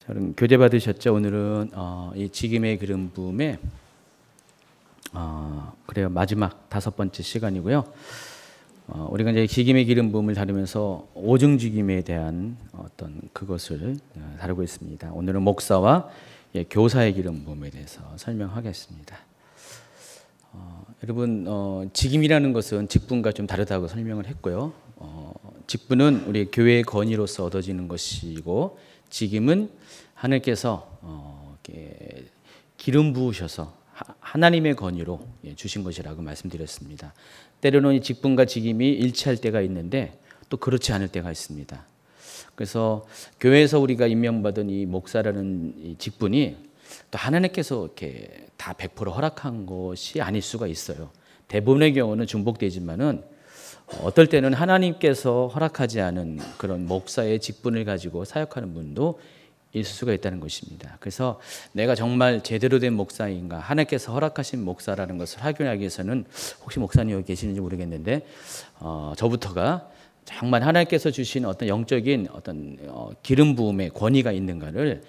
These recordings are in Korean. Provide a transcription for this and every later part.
여러분 교재 받으셨죠? 오늘은 이 직임의 기름 부음의 그래요 마지막 5번째 시간이고요. 우리가 이제 직임의 기름 부음을 다루면서 오중 직임에 대한 어떤 그것을 다루고 있습니다. 오늘은 목사와 교사의 기름 부음에 대해서 설명하겠습니다. 여러분 직임이라는 것은 직분과 좀 다르다고 설명을 했고요. 직분은 우리 교회의 건의로서 얻어지는 것이고 직임은 하나님께서 기름 부으셔서 하나님의 건의로 주신 것이라고 말씀드렸습니다. 때로는 이 직분과 직임이 일치할 때가 있는데 또 그렇지 않을 때가 있습니다. 그래서 교회에서 우리가 임명받은 이 목사라는 이 직분이 또 하나님께서 이렇게 다 100% 허락한 것이 아닐 수가 있어요. 대부분의 경우는 중복되지만은 어떨 때는 하나님께서 허락하지 않은 그런 목사의 직분을 가지고 사역하는 분도 있을 수가 있다는 것입니다. 그래서 내가 정말 제대로 된 목사인가, 하나님께서 허락하신 목사라는 것을 확인하기 위해서는 혹시 목사님 여기 계시는지 모르겠는데 저부터가 정말 하나님께서 주신 어떤 영적인 어떤 기름 부음의 권위가 있는가를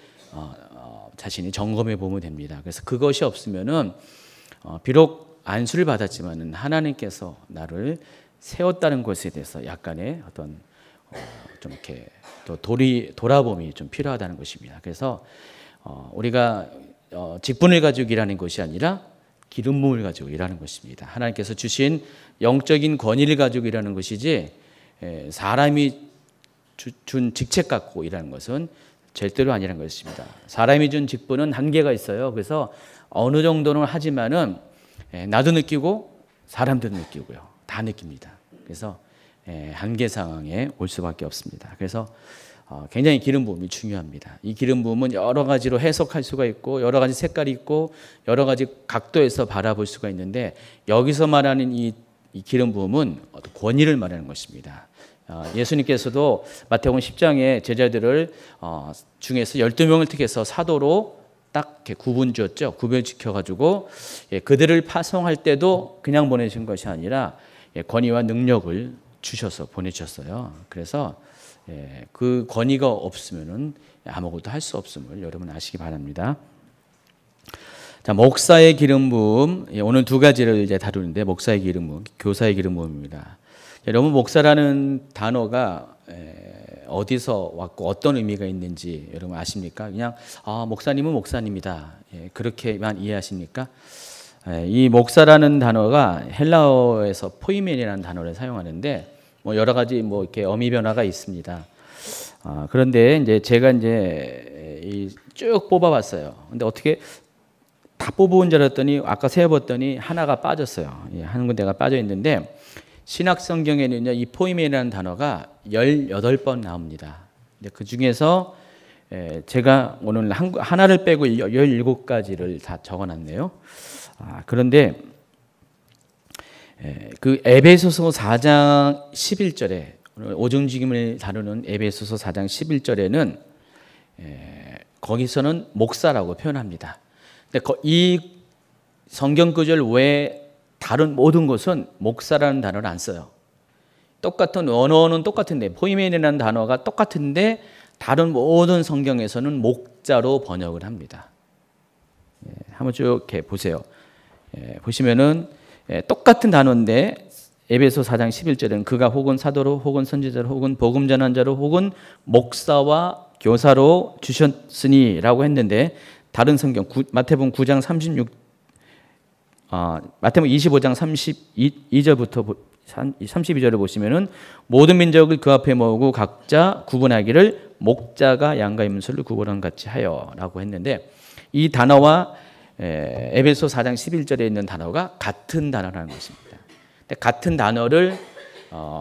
자신이 점검해 보면 됩니다. 그래서 그것이 없으면은 비록 안수를 받았지만은 하나님께서 나를 세웠다는 것에 대해서 약간의 어떤 좀 이렇게 또 돌아봄이 좀 필요하다는 것입니다. 그래서 우리가 직분을 가지고 일하는 것이 아니라 기름 부음을 가지고 일하는 것입니다. 하나님께서 주신 영적인 권위를 가지고 일하는 것이지 사람이 준 직책 갖고 일하는 것은 절대로 아니라는 것입니다. 사람이 준 직분은 한계가 있어요. 그래서 어느 정도는 하지만은 나도 느끼고 사람도 느끼고요. 다 느낍니다. 그래서 한계 상황에 올 수밖에 없습니다. 그래서 굉장히 기름 부음이 중요합니다. 이 기름 부음은 여러 가지로 해석할 수가 있고 여러 가지 색깔이 있고 여러 가지 각도에서 바라볼 수가 있는데 여기서 말하는 이 기름 부음은 권위를 말하는 것입니다. 예수님께서도 마태복음 10장에 제자들을 중에서 12명을 택해서 사도로 딱 이렇게 구분 지었죠. 구별 지켜가지고 그들을 파송할 때도 그냥 보내신 것이 아니라 권위와 능력을 주셔서 보내주셨어요. 그래서 그 권위가 없으면은 아무것도 할 수 없음을 여러분 아시기 바랍니다. 자, 목사의 기름 부음 오늘 두 가지를 이제 다루는데 목사의 기름 부음, 교사의 기름 부음입니다. 여러분 목사라는 단어가 어디서 왔고 어떤 의미가 있는지 여러분 아십니까? 그냥 목사님은 목사님이다 그렇게만 이해하십니까? 이 목사라는 단어가 헬라어에서 포이멘이라는 단어를 사용하는데 뭐 여러 가지 뭐 이렇게 어미 변화가 있습니다. 그런데 이제 제가 이제 쭉 뽑아봤어요. 근데 어떻게 다 뽑아온 줄 알았더니 아까 세어봤더니 하나가 빠졌어요. 한 군데가 빠져 있는데 신약 성경에는요 이 포이멘이라는 단어가 18번 나옵니다. 근데 그 중에서 제가 오늘 하나를 빼고 17가지를 다 적어놨네요. 그런데 그 에베소서 4장 11절에 오중직임을 다루는 에베소서 4장 11절에는 거기서는 목사라고 표현합니다. 근데 이 성경 구절 외에 다른 모든 것은 목사라는 단어를 안 써요. 똑같은 언어는 똑같은데 포이멘이라는 단어가 똑같은데 다른 모든 성경에서는 목자로 번역을 합니다. 한번 쭉 이렇게 보세요. 보시면은 똑같은 단어인데 에베소 4장 11절은 그가 혹은 사도로 혹은 선지자로 혹은 복음 전환자로 혹은 목사와 교사로 주셨으니라고 했는데 다른 성경 마태복음 9장 36 마태복음 25장 32절부터 32절을 보시면은 모든 민족을 그 앞에 모으고 각자 구분하기를 목자가 양과 임수를 구분한 같이 하여라고 했는데 이 단어와 에베소 4장 11절에 있는 단어가 같은 단어라는 것입니다. 근데 같은 단어를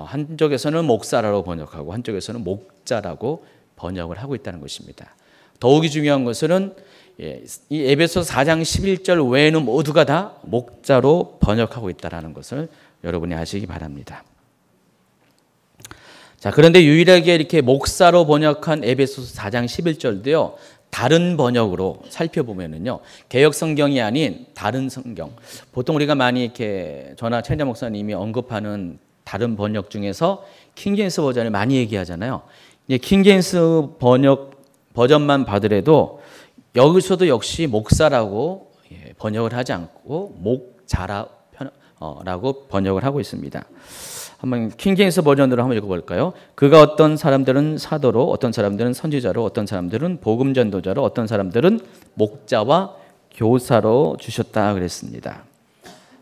한쪽에서는 목사라고 번역하고 한쪽에서는 목자라고 번역을 하고 있다는 것입니다. 더욱이 중요한 것은 이 에베소 4장 11절 외에는 모두가 다 목자로 번역하고 있다는 것을 여러분이 아시기 바랍니다. 자, 그런데 유일하게 이렇게 목사로 번역한 에베소 4장 11절도요. 다른 번역으로 살펴보면은요. 개역 성경이 아닌 다른 성경. 보통 우리가 많이 이렇게 저나 최자 목사님이 언급하는 다른 번역 중에서 킹제임스 버전을 많이 얘기하잖아요. 킹제임스 번역 버전만 받으래도 여기서도 역시 목사라고 번역을 하지 않고 목자라고 번역을 하고 있습니다. 한번 킹제임스 버전으로 한번 읽어볼까요? 그가 어떤 사람들은 사도로, 어떤 사람들은 선지자로, 어떤 사람들은 복음 전도자로, 어떤 사람들은 목자와 교사로 주셨다 그랬습니다.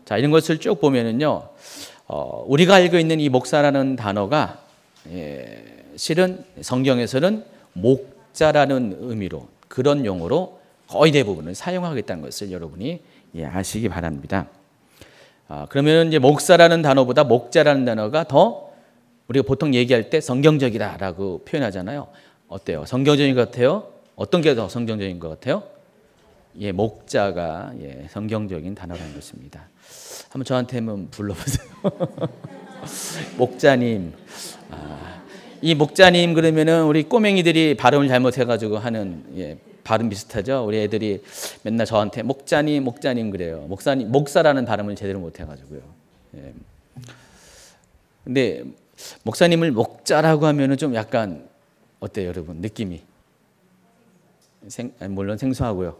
자, 이런 것을 쭉 보면은요, 우리가 알고 있는 이 목사라는 단어가 실은 성경에서는 목자라는 의미로, 그런 용어로 거의 대부분을 사용하겠다는 것을 여러분이 아시기 바랍니다. 그러면 이제 목사라는 단어보다 목자라는 단어가 더 우리가 보통 얘기할 때 성경적이다라고 표현하잖아요. 어때요? 성경적인 것 같아요? 어떤 게 더 성경적인 것 같아요? 목자가 성경적인 단어라는 것입니다. 한번 저한테 한번 불러보세요. 목자님. 이 목자님 그러면은 우리 꼬맹이들이 발음을 잘못해가지고 하는 발음 비슷하죠. 우리 애들이 맨날 저한테 목자님, 목자님 그래요. 목사님, 목사라는 발음을 제대로 못해가지고요. 근데 목사님을 목자라고 하면은 좀 약간 어때요, 여러분? 느낌이 물론 생소하고요.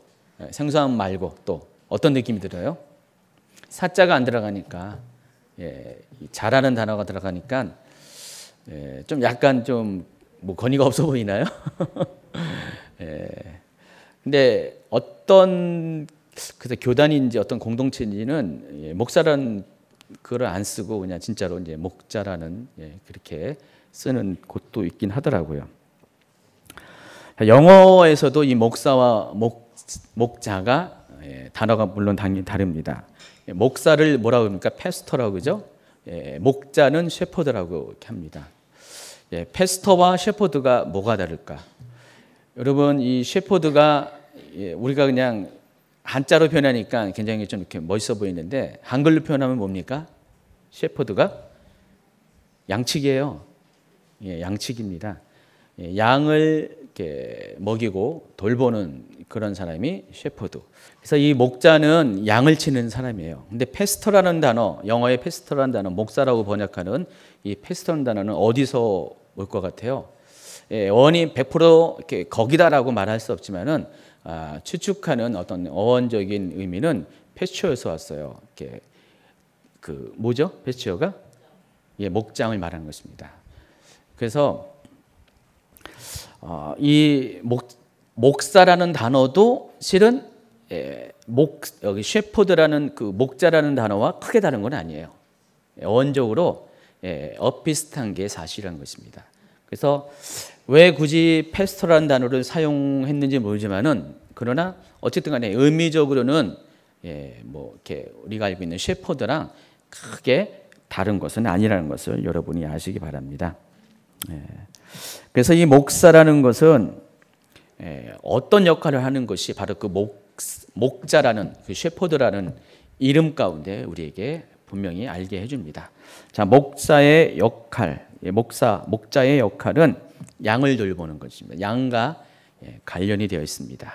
생소함 말고 또 어떤 느낌이 들어요? 사자가 안 들어가니까 잘하는 단어가 들어가니까 좀 약간 좀 뭐 권위가 없어 보이나요? 근데 어떤 그래서 교단인지 어떤 공동체인지는 목사라는 글을 안 쓰고 그냥 진짜로 이제 목자라는 그렇게 쓰는 곳도 있긴 하더라고요. 영어에서도 이 목사와 목자가 단어가 물론 당연히 다릅니다. 목사를 뭐라고 합니까? 패스터라고 그러죠? 목자는 셰퍼드라고 이렇게 합니다. 패스터와 셰퍼드가 뭐가 다를까? 여러분, 이 셰퍼드가 우리가 그냥 한자로 표현하니까 굉장히 좀 이렇게 멋있어 보이는데 한글로 표현하면 뭡니까? 셰퍼드가 양치기예요. 양치기입니다. 양을 이렇게 먹이고 돌보는 그런 사람이 셰퍼드. 그래서 이 목자는 양을 치는 사람이에요. 근데 패스터라는 단어, 영어의 패스터라는 단어, 목사라고 번역하는 이 패스터라는 단어는 어디서 올 것 같아요? 어원이 100% 이렇게 거기다라고 말할 수 없지만은 추측하는 어떤 어원적인 의미는 패스처에서 왔어요. 이렇게 그 뭐죠? 패스처가 목장을 말하는 것입니다. 그래서 이 목사라는 단어도 실은 여기 셰퍼드라는 그 목자라는 단어와 크게 다른 건 아니에요. 어원적으로 엇비슷한 게 사실이라는 것입니다. 그래서 왜 굳이 패스터라는 단어를 사용했는지 모르지만은 그러나 어쨌든 간에 의미적으로는 뭐 이렇게 우리가 알고 있는 셰퍼드랑 크게 다른 것은 아니라는 것을 여러분이 아시기 바랍니다. 그래서 이 목사라는 것은 어떤 역할을 하는 것이 바로 그 목자라는 그 셰퍼드라는 이름 가운데 우리에게 분명히 알게 해줍니다. 자, 목사의 역할, 목자의 역할은 양을 돌보는 것입니다. 양과 관련이 되어 있습니다.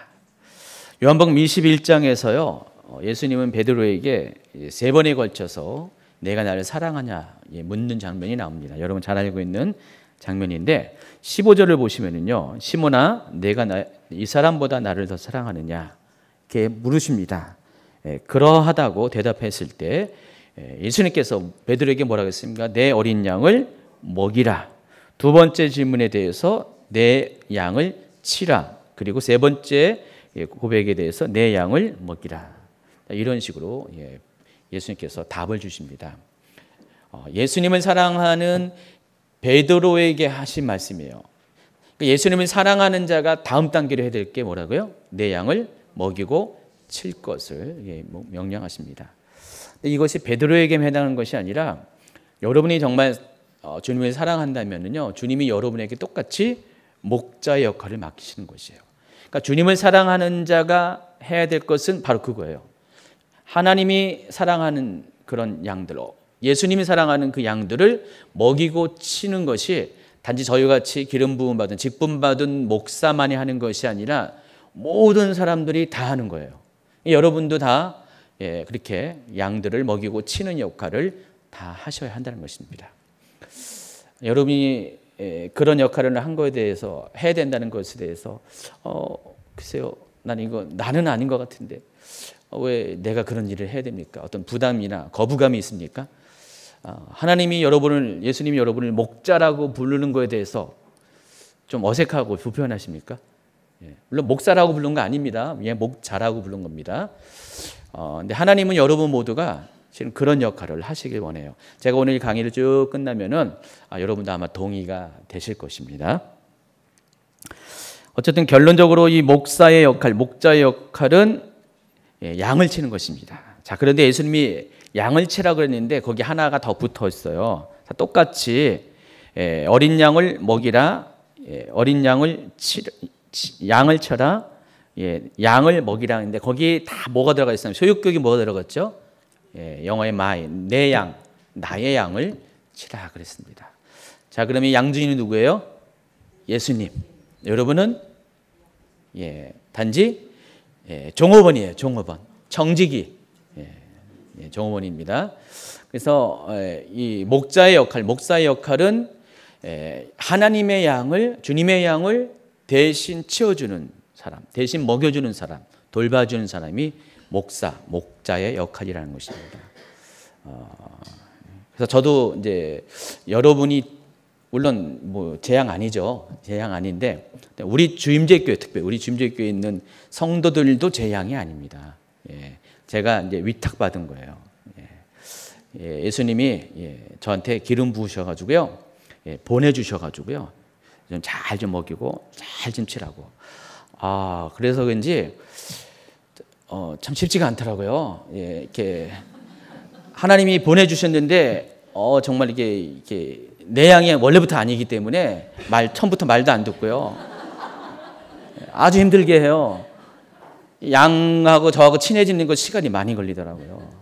요한복음 21장에서요, 예수님은 베드로에게 3번에 걸쳐서 내가 나를 사랑하냐 묻는 장면이 나옵니다. 여러분 잘 알고 있는 장면인데 15절을 보시면은요, 시몬아 내가 이 사람보다 나를 더 사랑하느냐 이렇게 물으십니다. 그러하다고 대답했을 때 예수님께서 베드로에게 뭐라고 했습니까? 내 어린 양을 먹이라. 두 번째 질문에 대해서 내 양을 치라. 그리고 세 번째 고백에 대해서 내 양을 먹이라. 이런 식으로 예수님께서 답을 주십니다. 예수님을 사랑하는 베드로에게 하신 말씀이에요. 예수님을 사랑하는 자가 다음 단계로 해야 될 게 뭐라고요? 내 양을 먹이고 칠 것을 명령하십니다. 이것이 베드로에게 해당하는 것이 아니라 여러분이 정말 주님을 사랑한다면요, 주님이 여러분에게 똑같이 목자의 역할을 맡기시는 것이에요. 그러니까 주님을 사랑하는 자가 해야 될 것은 바로 그거예요. 하나님이 사랑하는 그런 양들, 예수님이 사랑하는 그 양들을 먹이고 치는 것이 단지 저희와 같이 기름 부음 받은 직분 받은 목사만이 하는 것이 아니라 모든 사람들이 다 하는 거예요. 여러분도 다 그렇게 양들을 먹이고 치는 역할을 다 하셔야 한다는 것입니다. 여러분이 그런 역할을 한 거에 대해서 해야 된다는 것에 대해서 글쎄요, 나는 아닌 것 같은데 왜 내가 그런 일을 해야 됩니까? 어떤 부담이나 거부감이 있습니까? 예수님이 여러분을 목자라고 부르는 거에 대해서 좀 어색하고 불편하십니까? 물론 목사라고 부른 거 아닙니다. 그냥 목자라고 부른 겁니다. 근데 하나님은 여러분 모두가 지금 그런 역할을 하시길 원해요. 제가 오늘 이 강의를 쭉 끝나면은 여러분도 아마 동의가 되실 것입니다. 어쨌든 결론적으로 이 목자의 역할은 양을 치는 것입니다. 자, 그런데 예수님이 양을 치라고 그랬는데 거기 하나가 더 붙어 있어요. 똑같이 어린 양을 먹이라, 어린 양을 양을 쳐라, 양을 먹이라 했는데 거기 다 뭐가 들어가 있어요? 소유격이 뭐가 들어갔죠? 영어의 my, 내 양, 나의 양을 치라 그랬습니다. 자, 그러면 이 양주인은 누구예요? 예수님. 여러분은 단지 종업원이에요. 종업원, 정직이 종업원입니다. 그래서 이 목사의 역할은 하나님의 양을, 주님의 양을 대신 치워주는 사람, 대신 먹여주는 사람, 돌봐주는 사람이 목자의 역할이라는 것입니다. 그래서 저도 이제 여러분이 물론 뭐 제 양 아니죠. 제 양 아닌데 우리 주임제교회, 특별히 우리 주임제교회에 있는 성도들도 제 양이 아닙니다. 제가 이제 위탁받은 거예요. 예수님이 저한테 기름 부으셔가지고요, 보내주셔가지고요, 좀 잘 좀 먹이고 잘 좀 치라고. 그래서 그런지 참 쉽지가 않더라고요. 이렇게 하나님이 보내주셨는데 정말 이게 내 양이 원래부터 아니기 때문에 처음부터 말도 안 듣고요. 아주 힘들게 해요. 양하고 저하고 친해지는 거 시간이 많이 걸리더라고요.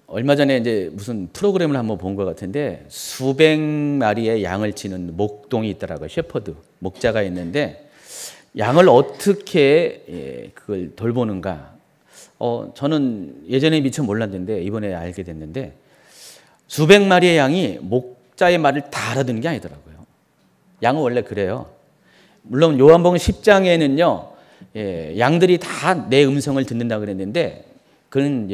얼마 전에 이제 무슨 프로그램을 한번 본 것 같은데 수백 마리의 양을 치는 목동이 있더라고요. 셰퍼드, 목자가 있는데 양을 어떻게 그걸 돌보는가. 저는 예전에 미처 몰랐는데 이번에 알게 됐는데 수백 마리의 양이 목자의 말을 다 알아듣는 게 아니더라고요. 양은 원래 그래요. 물론 요한복음 10장에는요, 양들이 다 내 음성을 듣는다 그랬는데 그는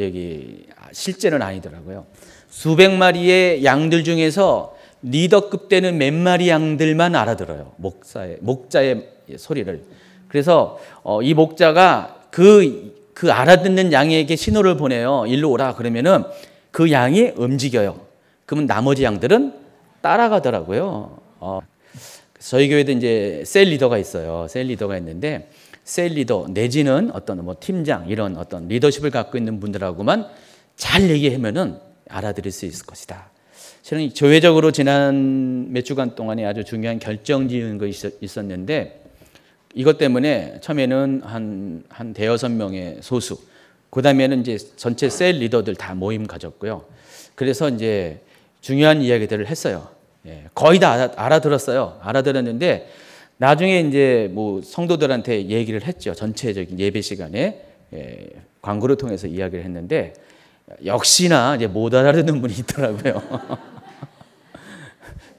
실제는 아니더라고요. 수백 마리의 양들 중에서 리더급 되는 몇 마리 양들만 알아들어요. 목자의 소리를. 그래서 이 목자가 그 알아듣는 양에게 신호를 보내요. 일로 오라 그러면은 그 양이 움직여요. 그러면 나머지 양들은 따라가더라고요. 저희 교회도 이제 셀 리더가 있어요. 셀 리더가 있는데 셀 리더 내지는 어떤 뭐 팀장 이런 어떤 리더십을 갖고 있는 분들하고만 잘 얘기하면은 알아들을 수 있을 것이다. 저는 교회적으로 지난 몇 주간 동안에 아주 중요한 결정 지은 것이 있었는데 이것 때문에 처음에는 한 대여섯 명의 소수, 그 다음에는 이제 전체 셀 리더들 다 모임 가졌고요. 그래서 이제 중요한 이야기들을 했어요. 거의 다 알아들었어요. 알아들었는데 나중에 이제 뭐 성도들한테 얘기를 했죠. 전체적인 예배 시간에 광고를 통해서 이야기를 했는데 역시나 이제 못 알아듣는 분이 있더라고요.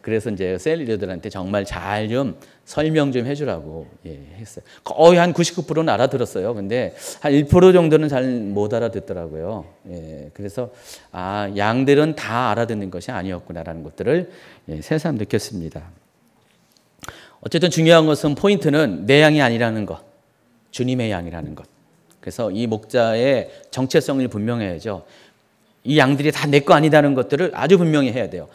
그래서 이제 셀 리더들한테 정말 잘 좀 설명 좀 해주라고 했어요. 거의 한 99%는 알아들었어요. 근데 한 1% 정도는 잘 못 알아듣더라고요. 그래서 양들은 다 알아듣는 것이 아니었구나라는 것들을 새삼 느꼈습니다. 어쨌든 중요한 것은 포인트는 내 양이 아니라는 것, 주님의 양이라는 것. 그래서 이 목자의 정체성을 분명해야죠. 이 양들이 다 내 거 아니다는 것들을 아주 분명히 해야 돼요.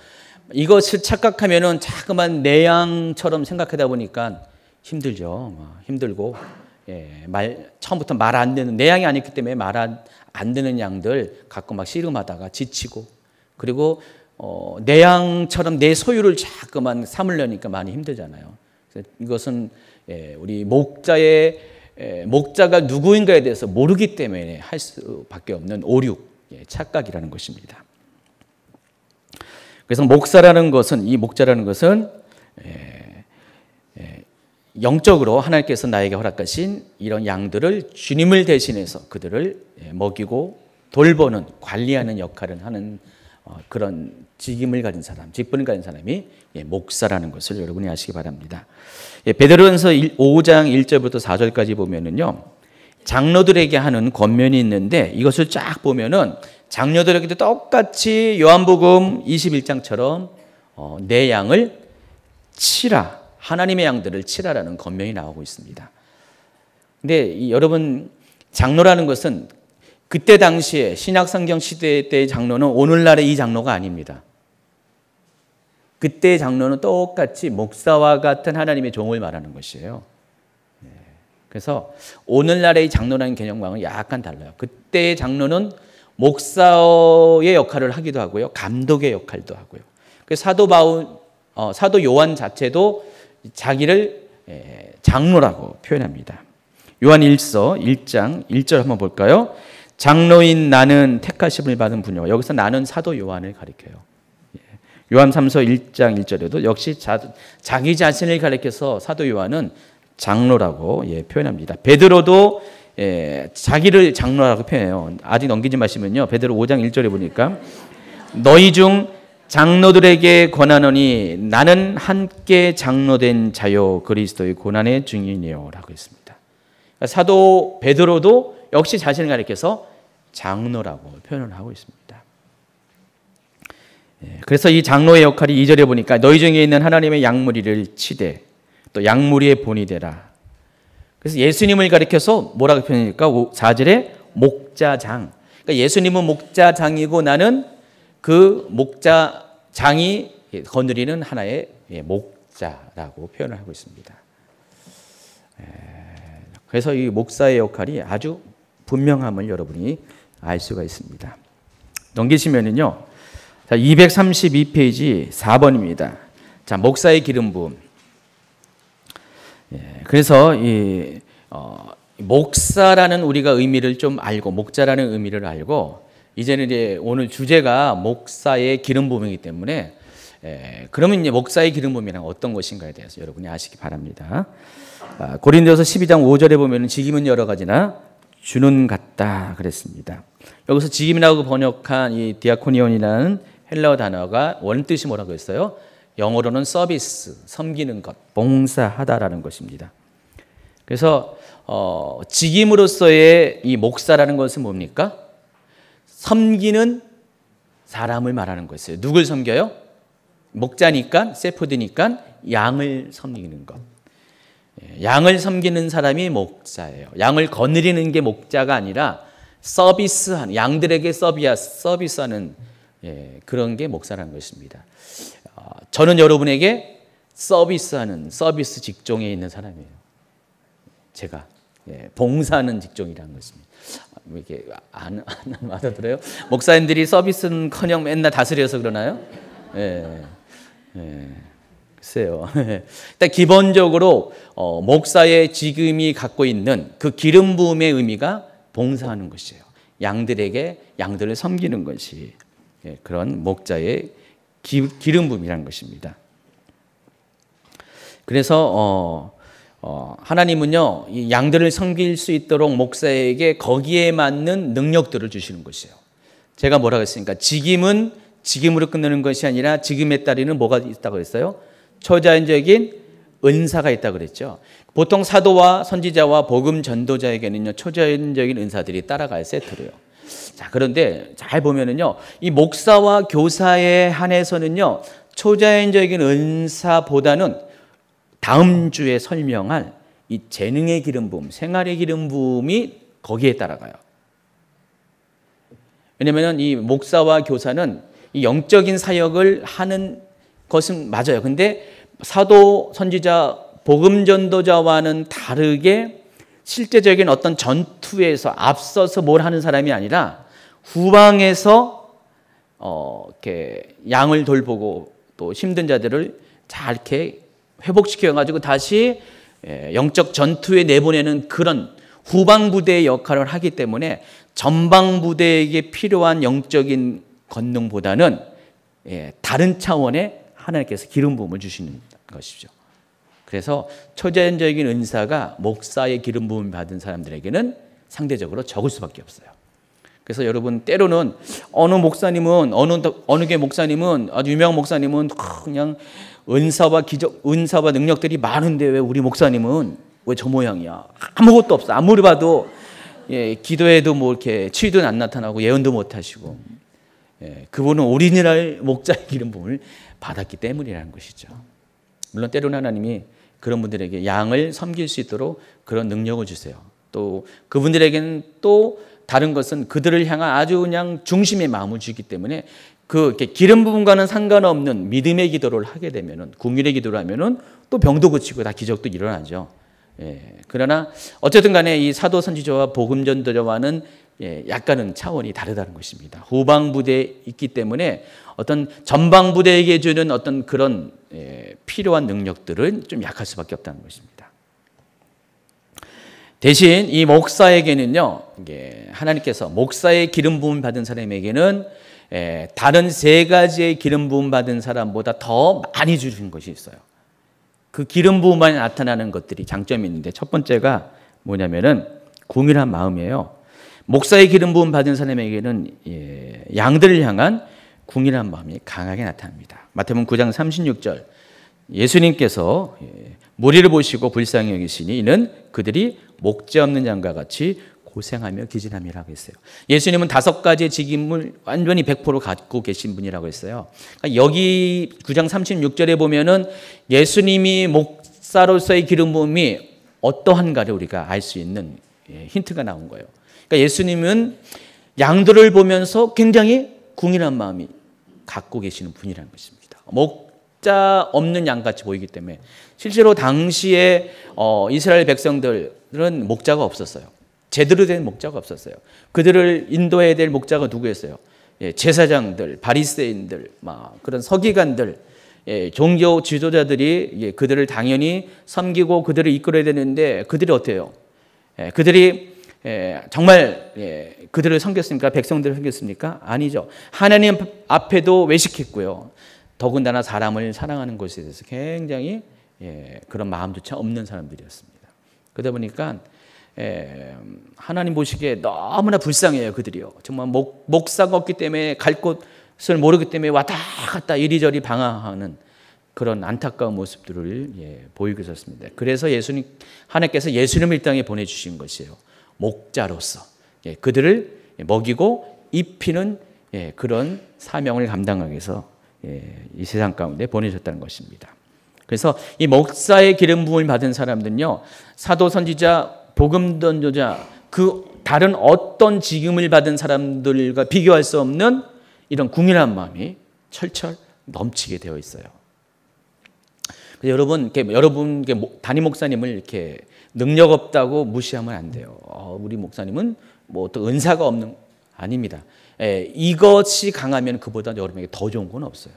이것을 착각하면은 자꾸만 내 양처럼 생각하다 보니까 힘들죠. 힘들고 처음부터 말 안 되는 내 양이 아니기 때문에 말 안 되는 양들 갖고 막 씨름하다가 지치고 그리고 내 양처럼 내 소유를 자꾸만 삼으려니까 많이 힘들잖아요. 그래서 이것은 우리 목자가 누구인가에 대해서 모르기 때문에 할 수밖에 없는 오륙, 착각이라는 것입니다. 그래서 목자라는 것은 영적으로 하나님께서 나에게 허락하신 이런 양들을 주님을 대신해서 그들을 먹이고 돌보는, 관리하는 역할을 하는 그런 직임을 가진 사람, 직분을 가진 사람이 목사라는 것을 여러분이 아시기 바랍니다. 베드로전서 5장 1절부터 4절까지 보면은요, 장로들에게 하는 권면이 있는데 이것을 쫙 보면은 장로들에게도 똑같이 요한복음 21장처럼 내 양을 치라, 하나님의 양들을 치라라는 권면이 나오고 있습니다. 근데 여러분, 장로라는 것은 그때 당시에 신약성경 시대 때의 장로는 오늘날의 이 장로가 아닙니다. 그때의 장로는 똑같이 목사와 같은 하나님의 종을 말하는 것이에요. 그래서 오늘날의 장로라는 개념과는 약간 달라요. 그때의 장로는 목사의 역할을 하기도 하고요, 감독의 역할도 하고요. 그래서 사도 요한 자체도 자기를 장로라고 표현합니다. 요한 1서 1장 1절 한번 볼까요? 장로인 나는 택하심을 받은 분이요. 여기서 나는 사도 요한을 가리켜요. 요한 3서 1장 1절에도 역시 자기 자신을 가리켜서 사도 요한은 장로라고 표현합니다. 베드로도 자기를 장로라고 표현해요. 아직 넘기지 마시면요, 베드로 5장 1절에 보니까 너희 중 장로들에게 권하노니 나는 함께 장로된 자요 그리스도의 고난의 증인이요 라고 했습니다. 사도 베드로도 역시 자신을 가리켜서 장로라고 표현을 하고 있습니다. 그래서 이 장로의 역할이 2절에 보니까 너희 중에 있는 하나님의 양무리를 치되 또 양무리의 본이 되라. 그래서 예수님을 가리켜서 뭐라고 표현합니까? 4절에 목자장. 그러니까 예수님은 목자장이고 나는 그 목자장이 거느리는 하나의 목자라고 표현을 하고 있습니다. 그래서 이 목사의 역할이 아주 분명함을 여러분이 알 수가 있습니다. 넘기시면은요, 232페이지 4번입니다. 자, 목사의 기름 부음. 그래서 목사라는 우리가 의미를 좀 알고, 목자라는 의미를 알고, 이제는 이제 오늘 주제가 목사의 기름 부음이기 때문에 그러면 이제 목사의 기름 부음이란 어떤 것인가에 대해서 여러분이 아시기 바랍니다. 고린도서 12장 5절에 보면 직임은 여러 가지나 주는 같다 그랬습니다. 여기서 직임이라고 번역한 이 디아코니온이라는 헬라어 단어가 원뜻이 뭐라고 했어요? 영어로는 서비스, 섬기는 것, 봉사하다라는 것입니다. 그래서 직임으로서의 이 목사라는 것은 뭡니까? 섬기는 사람을 말하는 것이에요. 누굴 섬겨요? 목자니까, 세포드니까 양을 섬기는 것. 양을 섬기는 사람이 목자예요. 양을 거느리는 게 목자가 아니라 서비스하는, 양들에게 서비스하는 그런 게 목사라는 것입니다. 저는 여러분에게 서비스하는 서비스 직종에 있는 사람이에요. 제가 봉사하는 직종이라는 것입니다. 이게 안 알아들어요? 목사님들이 서비스는커녕 맨날 다스려서 그러나요? 글쎄요. 일단 기본적으로 목사의 직임이 갖고 있는 그 기름 부음의 의미가 봉사하는 것이에요. 양들을 섬기는 것이 그런 목자의 기름 부음이라는 것입니다. 그래서 하나님은요, 이 양들을 섬길 수 있도록 목사에게 거기에 맞는 능력들을 주시는 것이에요. 제가 뭐라고 했습니까? 직임은 직임으로 끝내는 것이 아니라 직임에 따르는 뭐가 있다고 했어요? 초자연적인 은사가 있다고 그랬죠. 보통 사도와 선지자와 복음 전도자에게는요, 초자연적인 은사들이 따라갈 세트로요. 자, 그런데 잘 보면은요, 이 목사와 교사에 한해서는요, 초자연적인 은사보다는 다음 주에 설명할 이 재능의 기름 부음, 생활의 기름 부음이 거기에 따라가요. 왜냐하면 이 목사와 교사는 이 영적인 사역을 하는 것은 맞아요. 근데 사도, 선지자, 복음 전도자와는 다르게 실제적인 어떤 전투에서 앞서서 뭘 하는 사람이 아니라 후방에서 이렇게 양을 돌보고 또 힘든 자들을 잘 이렇게 회복시켜가지고 다시 영적 전투에 내보내는 그런 후방 부대의 역할을 하기 때문에 전방 부대에게 필요한 영적인 권능보다는 다른 차원의 하나님께서 기름 부음을 주시는 것이죠. 그래서 초자연적인 은사가 목사의 기름 부음을 받은 사람들에게는 상대적으로 적을 수밖에 없어요. 그래서 여러분 때로는 어느 목사님은 어느 게 목사님은 아주 유명한 목사님은 그냥 은사와 기적, 은사와 능력들이 많은데 왜 우리 목사님은 왜 저 모양이야? 아무것도 없어. 아무리 봐도 기도해도 뭐 이렇게 치유도 안 나타나고 예언도 못 하시고 그분은 오리지널 목자의 기름 부음을 받았기 때문이라는 것이죠. 물론 때로는 하나님이 그런 분들에게 양을 섬길 수 있도록 그런 능력을 주세요. 또 그분들에게는 또 다른 것은 그들을 향한 아주 그냥 중심의 마음을 주기 때문에 그 기름 부분과는 상관없는 믿음의 기도를 하게 되면은, 궁율의 기도를 하면은 또 병도 고치고 다 기적도 일어나죠. 그러나 어쨌든 간에 이 사도 선지자와 복음 전도자와는 약간은 차원이 다르다는 것입니다. 후방 부대에 있기 때문에 어떤 전방 부대에게 주는 어떤 그런 필요한 능력들은 좀 약할 수밖에 없다는 것입니다. 대신 이 목사에게는요, 하나님께서 목사의 기름 부음 받은 사람에게는 다른 세 가지의 기름 부음 받은 사람보다 더 많이 주신 것이 있어요. 그 기름 부음만에 나타나는 것들이 장점이 있는데, 첫 번째가 뭐냐면은 궁일한 마음이에요. 목사의 기름 부음 받은 사람에게는 양들을 향한 궁일한 마음이 강하게 나타납니다. 마태복음 9장 36절, 예수님께서 무리를 보시고 불쌍히 여기시니 이는 그들이 목자 없는 양과 같이 고생하며 기진함이라고 했어요. 예수님은 5가지의 직임을 완전히 100% 갖고 계신 분이라고 했어요. 그러니까 여기 9장 36절에 보면은 예수님이 목사로서의 기름 부음이 어떠한가를 우리가 알 수 있는 힌트가 나온 거예요. 그러니까 예수님은 양들을 보면서 굉장히 궁일한 마음이 갖고 계시는 분이라는 것입니다. 목자 없는 양같이 보이기 때문에 실제로 당시에 이스라엘 백성들은 목자가 없었어요. 제대로 된 목자가 없었어요. 그들을 인도해야 될 목자가 누구였어요? 제사장들, 바리새인들, 그런 서기관들, 종교 지도자들이 그들을 당연히 섬기고 그들을 이끌어야 되는데 그들이 어때요? 그들이 정말 그들을 섬겼습니까? 백성들을 섬겼습니까? 아니죠. 하나님 앞에도 외식했고요. 더군다나 사람을 사랑하는 것에 대해서 굉장히 그런 마음조차 없는 사람들이었습니다. 그러다 보니까 하나님 보시기에 너무나 불쌍해요. 그들이요. 정말 목사가 없기 때문에 갈 곳을 모르기 때문에 왔다 갔다 이리저리 방황하는 그런 안타까운 모습들을 보이고 있었습니다. 그래서 하나님께서 예수님을 이 땅에 보내주신 것이에요. 목자로서 그들을 먹이고 입히는 그런 사명을 감당하기 위해서 이 세상 가운데 보내셨다는 것입니다. 그래서 이 목사의 기름 부음을 받은 사람들은요, 사도 선지자, 복음 전도자, 그 다른 어떤 직임을 받은 사람들과 비교할 수 없는 이런 궁일한 마음이 철철 넘치게 되어 있어요. 여러분 담임 목사님을 이렇게 능력 없다고 무시하면 안 돼요. 우리 목사님은 뭐 또 은사가 없는, 아닙니다. 이것이 강하면 그보다 여러분에게 더 좋은 건 없어요.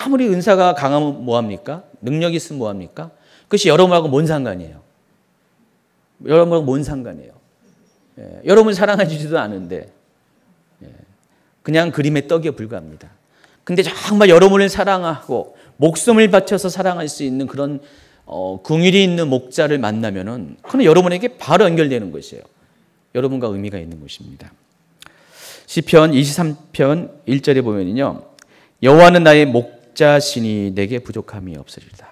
아무리 은사가 강하면 뭐합니까? 능력이 있으면 뭐합니까? 그것이 여러분하고 뭔 상관이에요? 여러분하고 뭔 상관이에요? 여러분 사랑해주지도 않은데 그냥 그림의 떡에 불과합니다. 근데 정말 여러분을 사랑하고 목숨을 바쳐서 사랑할 수 있는 그런 궁일이 있는 목자를 만나면은 그건 여러분에게 바로 연결되는 것이에요. 여러분과 의미가 있는 것입니다. 시편 23편 1절에 보면요, 여호와는 나의 목자시니 내게 부족함이 없으리다.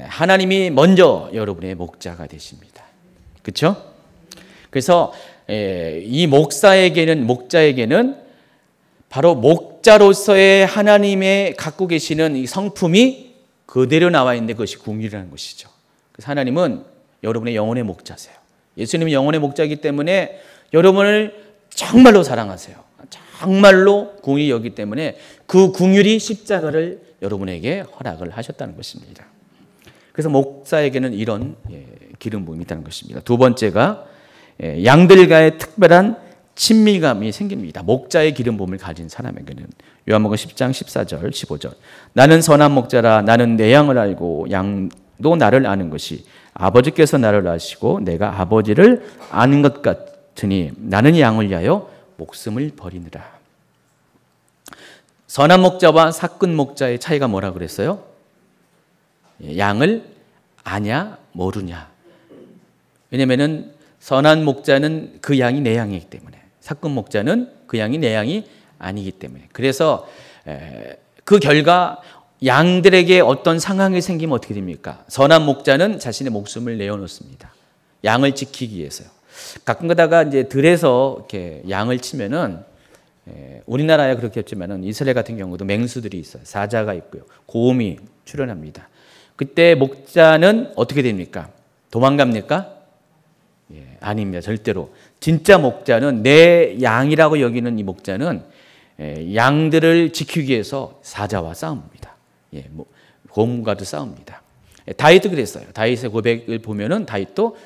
하나님이 먼저 여러분의 목자가 되십니다. 그렇죠? 그래서 이 목자에게는 바로 목자로서의 하나님의 갖고 계시는 이 성품이 그대로 나와 있는데 그것이 궁일이라는 것이죠. 그래서 하나님은 여러분의 영혼의 목자세요. 예수님이 영혼의 목자이기 때문에 여러분을 정말로 사랑하세요. 정말로 궁일이 여기 때문에 그 궁일이 십자가를 여러분에게 허락을 하셨다는 것입니다. 그래서 목사에게는 이런 기름 부음이 있다는 것입니다. 두 번째가 양들과의 특별한 친밀감이 생깁니다. 목자의 기름 부음을 가진 사람에게는. 요한복음 10장 14절 15절, 나는 선한 목자라, 나는 내 양을 알고 양도 나를 아는 것이 아버지께서 나를 아시고 내가 아버지를 아는 것 같으니 나는 양을 위하여 목숨을 버리느라. 선한 목자와 사꾼 목자의 차이가 뭐라 그랬어요? 양을 아냐 모르냐. 왜냐하면 선한 목자는 그 양이 내 양이기 때문에, 삭금 목자는 그 양이 내 양이 아니기 때문에. 그래서 그 결과 양들에게 어떤 상황이 생기면 어떻게 됩니까? 선한 목자는 자신의 목숨을 내어놓습니다. 양을 지키기 위해서요. 가끔 가다가 이제 들에서 이렇게 양을 치면은 우리나라에 그렇게 없지만은 이스라엘 같은 경우도 맹수들이 있어요. 사자가 있고요. 곰이 출현합니다. 그때 목자는 어떻게 됩니까? 도망갑니까? 아닙니다. 절대로. 진짜 목자는 내 양이라고 여기는 이 목자는 양들을 지키기 위해서 사자와 싸웁니다. 곰과도 싸웁니다. 다윗도 그랬어요. 다윗의 고백을 보면은 다윗도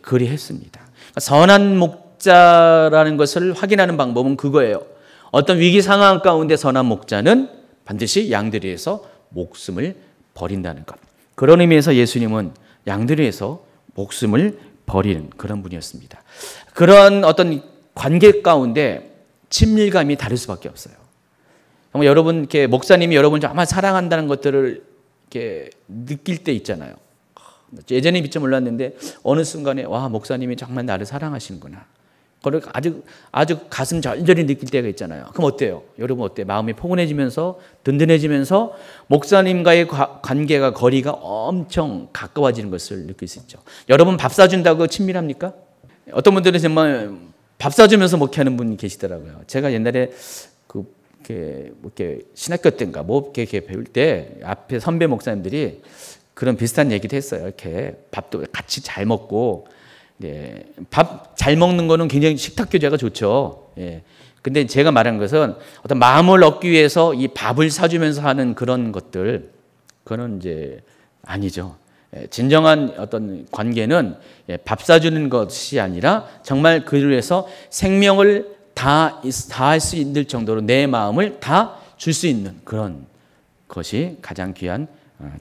그리했습니다. 선한 목자라는 것을 확인하는 방법은 그거예요. 어떤 위기 상황 가운데 선한 목자는 반드시 양들을 위해서 목숨을 버린다는 것. 그런 의미에서 예수님은 양들을 위해서 목숨을 버리는 그런 분이었습니다. 그런 어떤 관계 가운데 친밀감이 다를 수밖에 없어요. 정말 여러분, 이렇게 목사님이 여러분 정말 사랑한다는 것들을 이렇게 느낄 때 있잖아요. 예전에 미처 몰랐는데 어느 순간에 와, 목사님이 정말 나를 사랑하시는구나. 그걸 아주 가슴 절절히 느낄 때가 있잖아요. 그럼 어때요? 여러분 어때요? 마음이 포근해지면서 든든해지면서 목사님과의 관계가 거리가 엄청 가까워지는 것을 느낄 수 있죠. 여러분 밥 사준다고 친밀합니까? 어떤 분들은 정말 밥 사주면서 목회하는 분이 계시더라고요. 제가 옛날에 이렇게 신학교 때인가 이렇게 배울 때 앞에 선배 목사님들이 그런 비슷한 얘기도 했어요. 이렇게 밥도 같이 잘 먹고, 밥 잘 먹는 거는 굉장히 식탁 교제가 좋죠. 근데 제가 말한 것은 어떤 마음을 얻기 위해서 이 밥을 사주면서 하는 그런 것들, 그거는 이제 아니죠. 진정한 어떤 관계는 밥 사주는 것이 아니라 정말 그를 위해서 생명을 다 할 수 있는 정도로 내 마음을 다 줄 수 있는 그런 것이 가장 귀한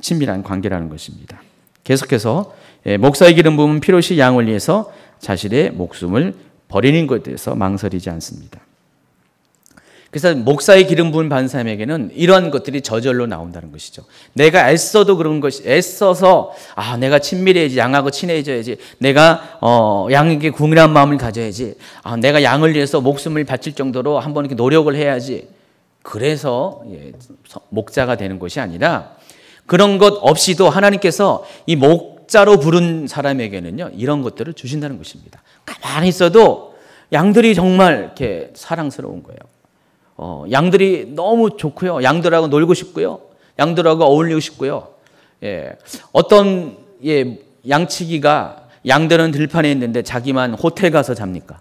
친밀한 관계라는 것입니다. 계속해서 목사의 기름 부음은 필요시 양을 위해서 자신의 목숨을 버리는 것에 대해서 망설이지 않습니다. 그래서 목사의 기름 부음 받은 사람에게는 이러한 것들이 저절로 나온다는 것이죠. 내가 애써도 그런 것이, 애써서 내가 친밀해야지, 양하고 친해져야지, 내가 양에게 궁일한 마음을 가져야지, 내가 양을 위해서 목숨을 바칠 정도로 한번 이렇게 노력을 해야지. 그래서 목자가 되는 것이 아니라 그런 것 없이도 하나님께서 이 목자로 부른 사람에게는요, 이런 것들을 주신다는 것입니다. 가만히 있어도 양들이 정말 이렇게 사랑스러운 거예요. 양들이 너무 좋고요. 양들하고 놀고 싶고요. 양들하고 어울리고 싶고요. 어떤 양치기가 양들은 들판에 있는데 자기만 호텔 가서 잡니까?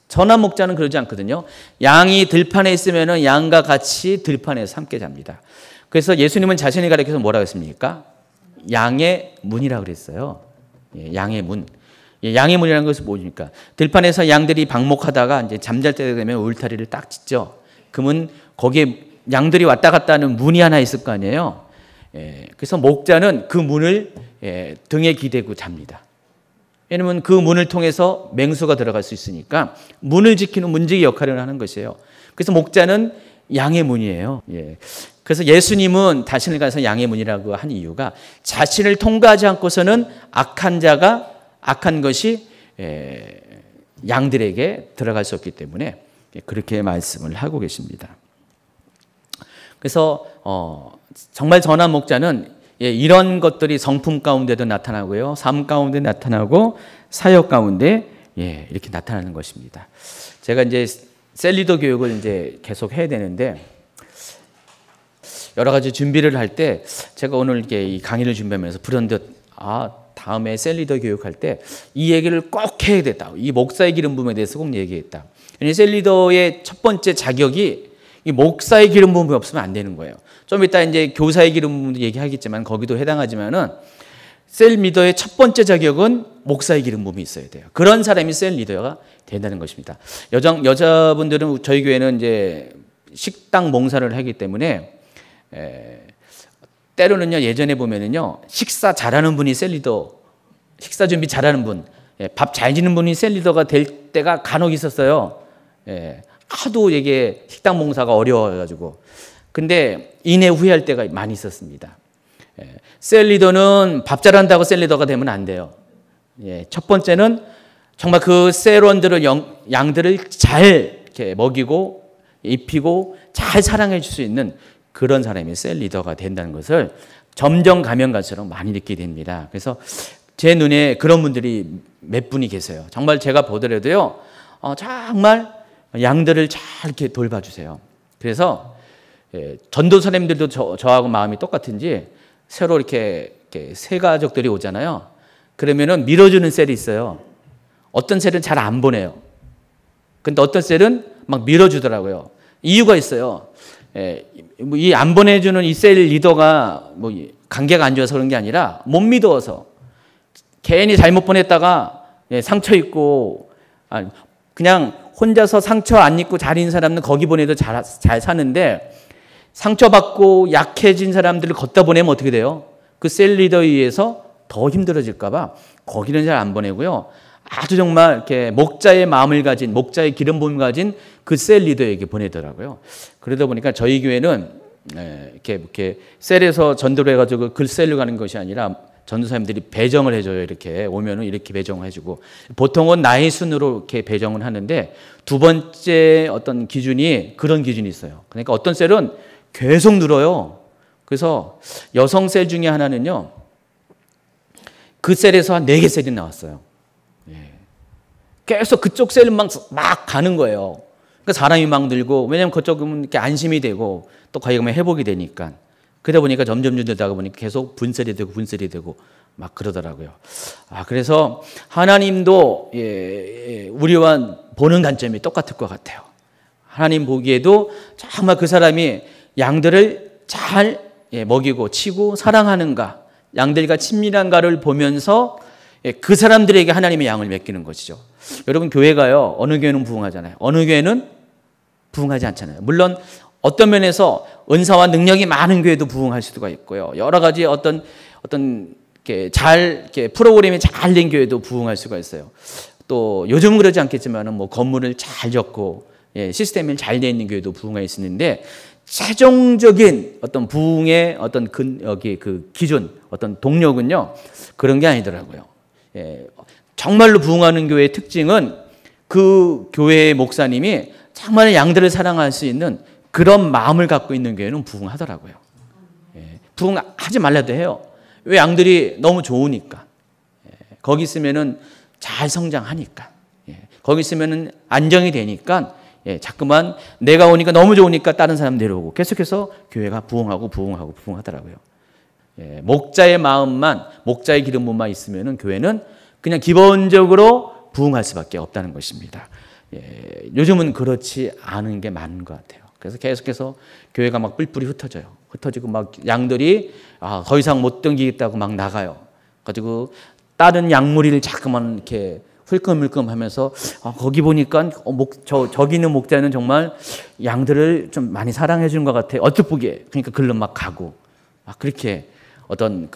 선한 목자는 그러지 않거든요. 양이 들판에 있으면 양과 같이 들판에서 함께 잡니다. 그래서 예수님은 자신이 가르쳐서 뭐라고 했습니까? 양의 문이라고 그랬어요. 양의 문. 양의 문이라는 것은 뭡니까? 들판에서 양들이 방목하다가 이제 잠잘 때 되면 울타리를 딱 짓죠. 그러면 거기에 양들이 왔다 갔다 하는 문이 하나 있을 거 아니에요. 그래서 목자는 그 문을 등에 기대고 잡니다. 왜냐하면 그 문을 통해서 맹수가 들어갈 수 있으니까 문을 지키는 문지기 역할을 하는 것이에요. 그래서 목자는 양의 문이에요. 그래서 예수님은 자신을 가서 양의 문이라고 한 이유가 자신을 통과하지 않고서는 악한 것이 양들에게 들어갈 수 없기 때문에 그렇게 말씀을 하고 계십니다. 그래서 정말 선한 목자는 이런 것들이 성품 가운데도 나타나고요, 삶 가운데 나타나고 사역 가운데 이렇게 나타나는 것입니다. 제가 이제 셀리더 교육을 이제 계속 해야 되는데 여러 가지 준비를 할 때 제가 오늘 이렇게 이 강의를 준비하면서 불현듯 다음에 셀리더 교육할 때 이 얘기를 꼭 해야 됐다. 이 목사의 기름 부음에 대해서 꼭 얘기했다. 셀리더의 첫 번째 자격이 이 목사의 기름 부음이 없으면 안 되는 거예요. 좀 이따 이제 교사의 기름 부음도 얘기하겠지만 거기도 해당하지만은 셀 리더의 첫 번째 자격은 목사의 기름 부음이 있어야 돼요. 그런 사람이 셀 리더가 된다는 것입니다. 여자분들은 저희 교회는 이제 식당 봉사를 하기 때문에 때로는요, 예전에 보면은요, 식사 잘하는 분이 셀 리더, 식사 준비 잘하는 분, 밥 잘 짓는 분이 셀 리더가 될 때가 간혹 있었어요. 하도 이게 식당 봉사가 어려워가지고. 근데 이내 후회할 때가 많이 있었습니다. 셀 리더는 밥 잘한다고 셀 리더가 되면 안 돼요. 첫 번째는 정말 그 셀원들을 양들을 잘 이렇게 먹이고 입히고 잘 사랑해 줄 수 있는 그런 사람이 셀 리더가 된다는 것을 점점 가면 갈수록 많이 느끼게 됩니다. 그래서 제 눈에 그런 분들이 몇 분이 계세요. 정말 제가 보더라도요, 정말 양들을 잘 이렇게 돌봐주세요. 그래서 전도사님들도 저하고 마음이 똑같은지 새로 이렇게 새 가족들이 오잖아요. 그러면은 밀어주는 셀이 있어요. 어떤 셀은 잘 안 보내요. 근데 어떤 셀은 막 밀어주더라고요. 이유가 있어요. 이 안 보내주는 이 셀 리더가 뭐 관계가 안 좋아서 그런 게 아니라 못 믿어서 괜히 잘못 보냈다가 상처 입고 그냥 혼자서 상처 안 입고 잘 있는 사람은 거기 보내도 잘 사는데 상처받고 약해진 사람들을 걷다 보내면 어떻게 돼요? 그 셀 리더에 의해서 더 힘들어질까 봐 거기는 잘 안 보내고요. 아주 정말 이렇게 목자의 마음을 가진, 목자의 기름 부음을 가진 그 셀 리더에게 보내더라고요. 그러다 보니까 저희 교회는 이렇게 셀에서 전도를 해가지고 그 셀로 가는 것이 아니라 전도사님들이 배정을 해줘요. 이렇게 오면은 이렇게 배정을 해주고, 보통은 나이 순으로 이렇게 배정을 하는데 두 번째 어떤 기준이 그런 기준이 있어요. 그러니까 어떤 셀은 계속 늘어요. 그래서 여성 셀 중에 하나는요, 그 셀에서 한 4개 셀이 나왔어요. 계속 그쪽 셀을 막 가는 거예요. 그러니까 사람이 막 늘고, 왜냐하면 그쪽은 이렇게 안심이 되고 또 거기 가면 회복이 되니까. 그러다 보니까 점점 늘다가 보니까 계속 분셀이 되고 막 그러더라고요. 그래서 하나님도 우리와 보는 관점이 똑같을 것 같아요. 하나님 보기에도 정말 그 사람이 양들을 잘 먹이고 치고 사랑하는가, 양들과 친밀한가를 보면서 그 사람들에게 하나님의 양을 맡기는 것이죠. 여러분, 교회가요, 어느 교회는 부흥하잖아요. 어느 교회는 부흥하지 않잖아요. 물론 어떤 면에서 은사와 능력이 많은 교회도 부흥할 수가 있고요. 여러 가지 어떤 프로그램이 잘 된 교회도 부흥할 수가 있어요. 또 요즘은 그러지 않겠지만은 뭐 건물을 잘 짓고 시스템이 잘 돼 있는 교회도 부흥할 수 있는데, 최종적인 어떤 부흥의 어떤 그 기준, 어떤 동력은요, 그런 게 아니더라고요. 정말로 부흥하는 교회의 특징은 그 교회의 목사님이 정말 양들을 사랑할 수 있는 그런 마음을 갖고 있는 교회는 부흥하더라고요. 부흥하지 말라도 해요. 왜? 양들이 너무 좋으니까. 거기 있으면은 잘 성장하니까. 거기 있으면은 안정이 되니까. 자꾸만 내가 오니까 너무 좋으니까 다른 사람 내려오고, 계속해서 교회가 부흥하더라고요. 목자의 마음만, 목자의 기름 부음만 있으면은 교회는 그냥 기본적으로 부흥할 수밖에 없다는 것입니다. 요즘은 그렇지 않은 게 많은 것 같아요. 그래서 계속해서 교회가 막 뿔뿔이 흩어지고 막 양들이 더 이상 못 땡기겠다고 막 나가요. 가지고 다른 양무리를 자꾸만 이렇게 흘끔흘끔 하면서 거기 보니까 저기 있는 목자는 정말 양들을 좀 많이 사랑해 주는 것 같아. 어떻게 보기에. 그러니까 글로 막 가고 그렇게 어떤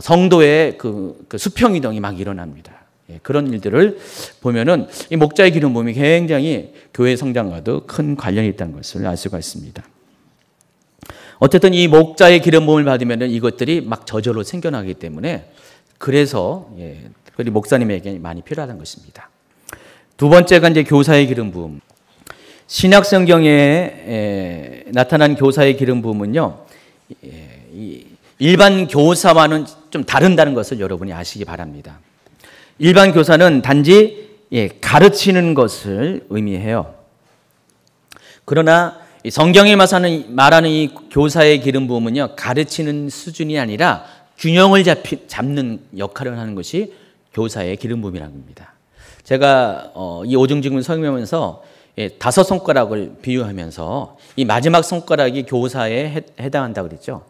성도의 그 수평 이동이 막 일어납니다. 그런 일들을 보면은 이 목자의 기름 부음이 굉장히 교회 성장과도 큰 관련이 있다는 것을 알 수가 있습니다. 어쨌든 이 목자의 기름 부음을 받으면은 이것들이 막 저절로 생겨나기 때문에, 그래서 특별히 목사님에게 많이 필요하다는 것입니다. 두 번째가 이제 교사의 기름 부음. 신약 성경에 나타난 교사의 기름 부음은요, 일반 교사와는 좀 다른다는 것을 여러분이 아시기 바랍니다. 일반 교사는 단지 가르치는 것을 의미해요. 그러나 성경에 말하는 이 교사의 기름 부음은요, 가르치는 수준이 아니라 균형을 잡는 역할을 하는 것이 교사의 기름 부음이라는 겁니다. 제가 이 오중직을 설명하면서 5 손가락을 비유하면서 이 마지막 손가락이 교사에 해당한다고 그랬죠.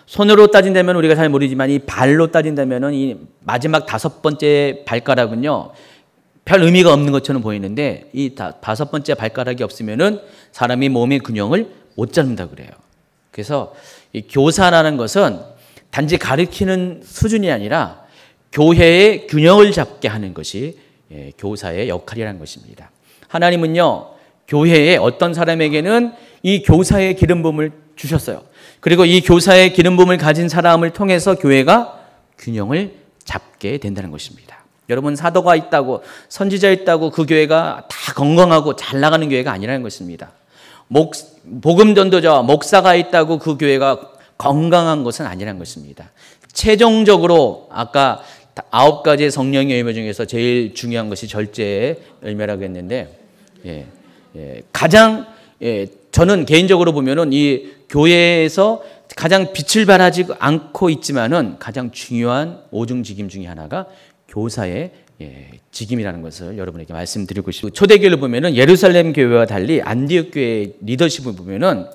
손으로 따진다면 우리가 잘 모르지만 이 발로 따진다면 이 마지막 5번째 발가락은요, 별 의미가 없는 것처럼 보이는데, 이 5번째 발가락이 없으면은 사람이 몸의 균형을 못 잡는다 그래요. 그래서 이 교사라는 것은 단지 가르치는 수준이 아니라 교회의 균형을 잡게 하는 것이 교사의 역할이라는 것입니다. 하나님은요, 교회에 어떤 사람에게는 이 교사의 기름 부음을 주셨어요. 그리고 이 교사의 기름 부음을 가진 사람을 통해서 교회가 균형을 잡게 된다는 것입니다. 여러분, 사도가 있다고, 선지자 있다고 그 교회가 다 건강하고 잘 나가는 교회가 아니라는 것입니다. 복음 전도자와 목사가 있다고 그 교회가 건강한 것은 아니라는 것입니다. 최종적으로 아까 9가지의 성령의 열매 중에서 제일 중요한 것이 절제의 열매라고 했는데, 가장, 저는 개인적으로 보면은 이 교회에서 가장 빛을 발하지 않고 있지만은 가장 중요한 오중직임 중에 하나가 교사의 직임이라는 것을 여러분에게 말씀드리고 싶고, 초대교회를 보면은 예루살렘 교회와 달리 안디옥 교회의 리더십을 보면은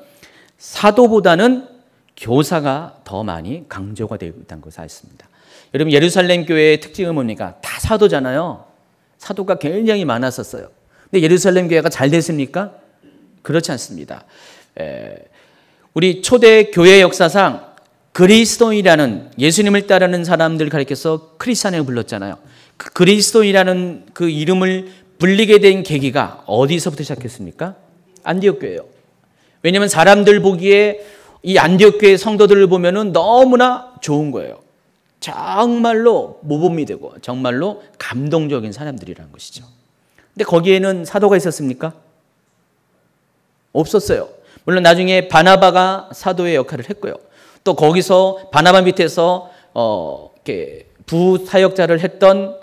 사도보다는 교사가 더 많이 강조가 되고 있다는 것을 알습니다. 여러분, 예루살렘 교회의 특징은 뭡니까? 다 사도잖아요. 사도가 굉장히 많았었어요. 근데 예루살렘 교회가 잘 됐습니까? 그렇지 않습니다. 우리 초대 교회 역사상 그리스도인이라는, 예수님을 따르는 사람들 가리켜서 크리스찬을 불렀잖아요. 그 그리스도인이라는 그 이름을 불리게 된 계기가 어디서부터 시작했습니까? 안디옥 교회예요. 왜냐하면 사람들 보기에 이 안디옥 교회 성도들을 보면은 너무나 좋은 거예요. 정말로 모범이 되고 정말로 감동적인 사람들이라는 것이죠. 근데 거기에는 사도가 있었습니까? 없었어요. 물론 나중에 바나바가 사도의 역할을 했고요. 또 거기서 바나바 밑에서 이렇게 부사역자를 했던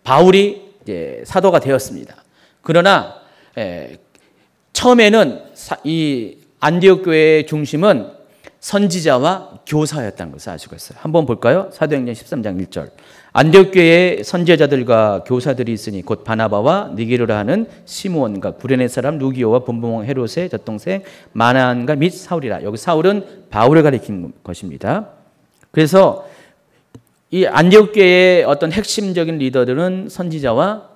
바울이 이제 사도가 되었습니다. 그러나 처음에는 이 안디옥 교회의 중심은 선지자와 교사였다는 것을 알 수가 있어요. 한번 볼까요? 사도행전 13장 1절. 안디옥 교회에 선지자들과 교사들이 있으니 곧 바나바와 니게르라 하는 시므온과 구레네 사람 루기오와 본봉 헤롯의 젖동생 마나안과 및 사울이라. 여기 사울은 바울을 가리킨 것입니다. 그래서 이 안디옥 교회의 어떤 핵심적인 리더들은 선지자와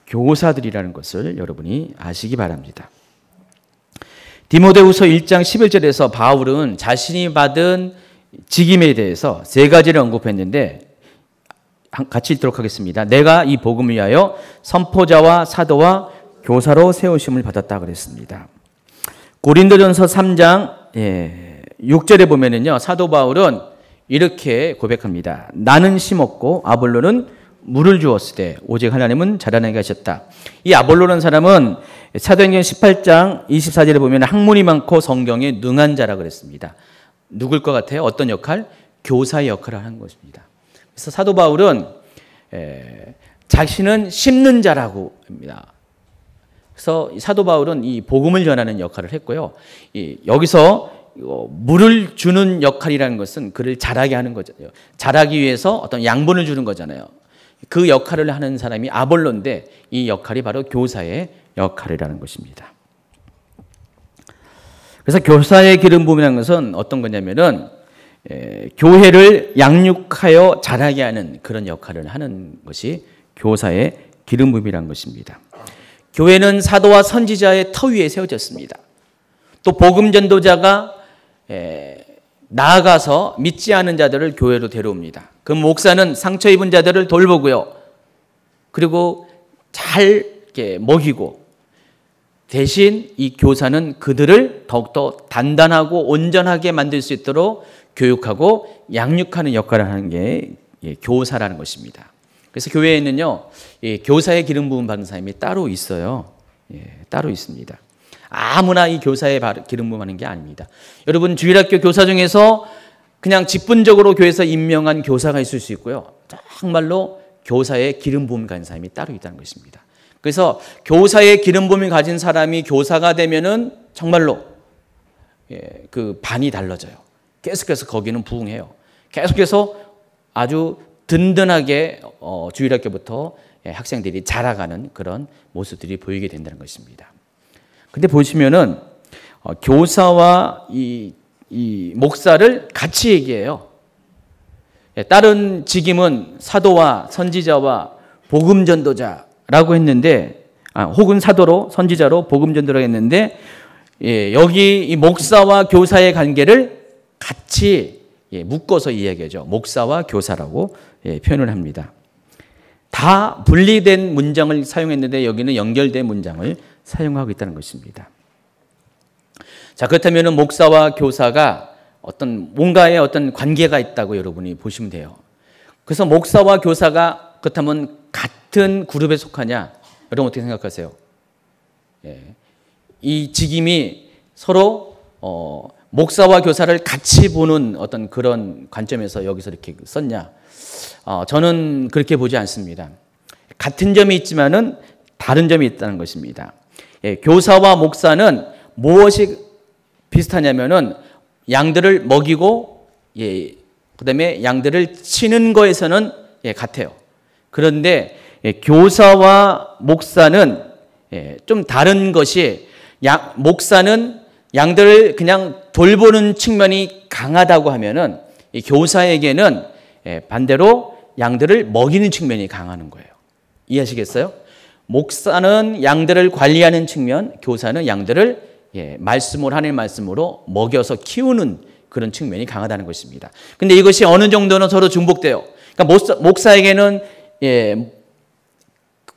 교사들이라는 것을 여러분이 아시기 바랍니다. 디모데후서 1장 11절에서 바울은 자신이 받은 직임에 대해서 3가지를 언급했는데 같이 읽도록 하겠습니다. 내가 이 복음을 위하여 선포자와 사도와 교사로 세우심을 받았다 그랬습니다. 고린도전서 3장 6절에 보면은요, 사도 바울은 이렇게 고백합니다. 나는 심었고 아볼로는 물을 주었으되 오직 하나님은 자라나게 하셨다. 이 아볼로라는 사람은 사도행전 18장 24절에 보면 학문이 많고 성경에 능한 자라 그랬습니다. 누굴 것 같아요? 어떤 역할? 교사의 역할을 하는 것입니다. 그래서 사도 바울은 자신은 심는 자라고 합니다. 그래서 사도 바울은 이 복음을 전하는 역할을 했고요. 여기서 물을 주는 역할이라는 것은 그를 자라게 하는 거잖아요. 자라기 위해서 어떤 양분을 주는 거잖아요. 그 역할을 하는 사람이 아볼로인데 이 역할이 바로 교사의 역할이라는 것입니다. 그래서 교사의 기름 부음이라는 것은 어떤 거냐면은 교회를 양육하여 자라게 하는 그런 역할을 하는 것이 교사의 기름 부음이라는 것입니다. 교회는 사도와 선지자의 터 위에 세워졌습니다. 또 복음 전도자가 나아가서 믿지 않은 자들을 교회로 데려옵니다. 그 목사는 상처 입은 자들을 돌보고요. 그리고 잘 이렇게 먹이고, 대신 이 교사는 그들을 더욱더 단단하고 온전하게 만들 수 있도록 교육하고 양육하는 역할을 하는 게 교사라는 것입니다. 그래서 교회에는요, 교사의 기름 부음 받은 사람이 따로 있어요. 따로 있습니다. 아무나 이 교사의 기름 부음하는 게 아닙니다. 여러분, 주일학교 교사 중에서 그냥 직분적으로 교회에서 임명한 교사가 있을 수 있고요. 정말로 교사의 기름 부음을 가진 사람이 따로 있다는 것입니다. 그래서 교사의 기름 부음을 가진 사람이 교사가 되면은 정말로 그 반이 달라져요. 계속해서 거기는 부흥해요. 계속해서 아주 든든하게 주일학교부터 학생들이 자라가는 그런 모습들이 보이게 된다는 것입니다. 근데 보시면은 교사와 이 목사를 같이 얘기해요. 다른 직임은 사도와 선지자와 복음 전도자라고 했는데, 혹은 사도로 선지자로 복음 전도라고 했는데, 여기 이 목사와 교사의 관계를 같이 묶어서 이야기하죠. 목사와 교사라고 표현을 합니다. 다 분리된 문장을 사용했는데 여기는 연결된 문장을 사용하고 있다는 것입니다. 자, 그렇다면 목사와 교사가 뭔가의 어떤 관계가 있다고 여러분이 보시면 돼요. 그래서 목사와 교사가 그렇다면 같은 그룹에 속하냐? 여러분 어떻게 생각하세요? 예. 이 직임이 서로 목사와 교사를 같이 보는 어떤 그런 관점에서 여기서 이렇게 썼냐? 저는 그렇게 보지 않습니다. 같은 점이 있지만은 다른 점이 있다는 것입니다. 예, 교사와 목사는 무엇이 비슷하냐면은 양들을 먹이고, 예, 그다음에 양들을 치는 거에서는 예, 같아요. 그런데 예, 교사와 목사는 예, 좀 다른 것이, 목사는 양들을 그냥 돌보는 측면이 강하다고 하면은 이 교사에게는 예, 반대로 양들을 먹이는 측면이 강하는 거예요. 이해하시겠어요? 목사는 양들을 관리하는 측면, 교사는 양들을 예, 말씀으로, 하나님의 말씀으로 먹여서 키우는 그런 측면이 강하다는 것입니다. 근데 이것이 어느 정도는 서로 중복돼요. 그러니까 목사에게는 예,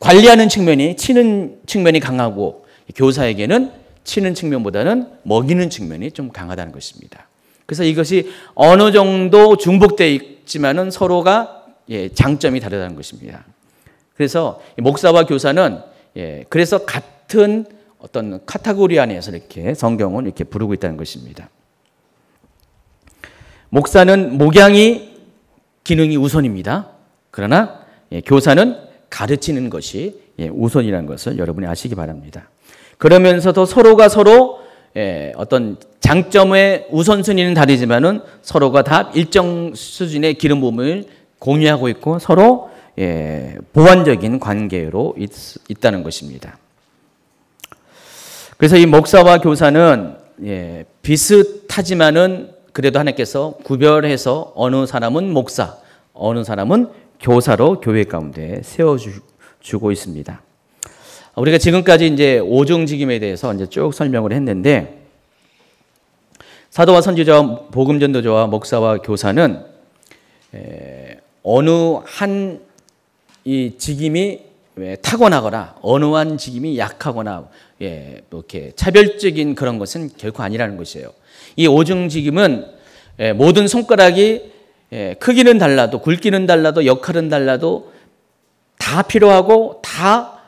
관리하는 측면이, 치는 측면이 강하고, 교사에게는 치는 측면보다는 먹이는 측면이 좀 강하다는 것입니다. 그래서 이것이 어느 정도 중복되어 있지만은 서로가 예, 장점이 다르다는 것입니다. 그래서 목사와 교사는 예, 그래서 같은 어떤 카테고리 안에서 이렇게 성경은 이렇게 부르고 있다는 것입니다. 목사는 목양이 기능이 우선입니다. 그러나 예, 교사는 가르치는 것이 예, 우선이라는 것을 여러분이 아시기 바랍니다. 그러면서도 서로가 서로 예, 어떤 장점의 우선순위는 다르지만은 서로가 다 일정 수준의 기름 부음을 공유하고 있고 서로 예, 보완적인 관계로 있다는 것입니다. 그래서 이 목사와 교사는 예, 비슷하지만은 그래도 하나님께서 구별해서 어느 사람은 목사, 어느 사람은 교사로 교회 가운데 세워주고 있습니다. 우리가 지금까지 이제 오중직임에 대해서 이제 쭉 설명을 했는데, 사도와 선지자와 복음전도자와 목사와 교사는 어느 한 이 직임이 타고나거나 어느 한 직임이 약하거나 예, 이렇게 차별적인 그런 것은 결코 아니라는 것이에요. 이 오중직임은 모든 손가락이 크기는 달라도, 굵기는 달라도, 역할은 달라도 다 필요하고 다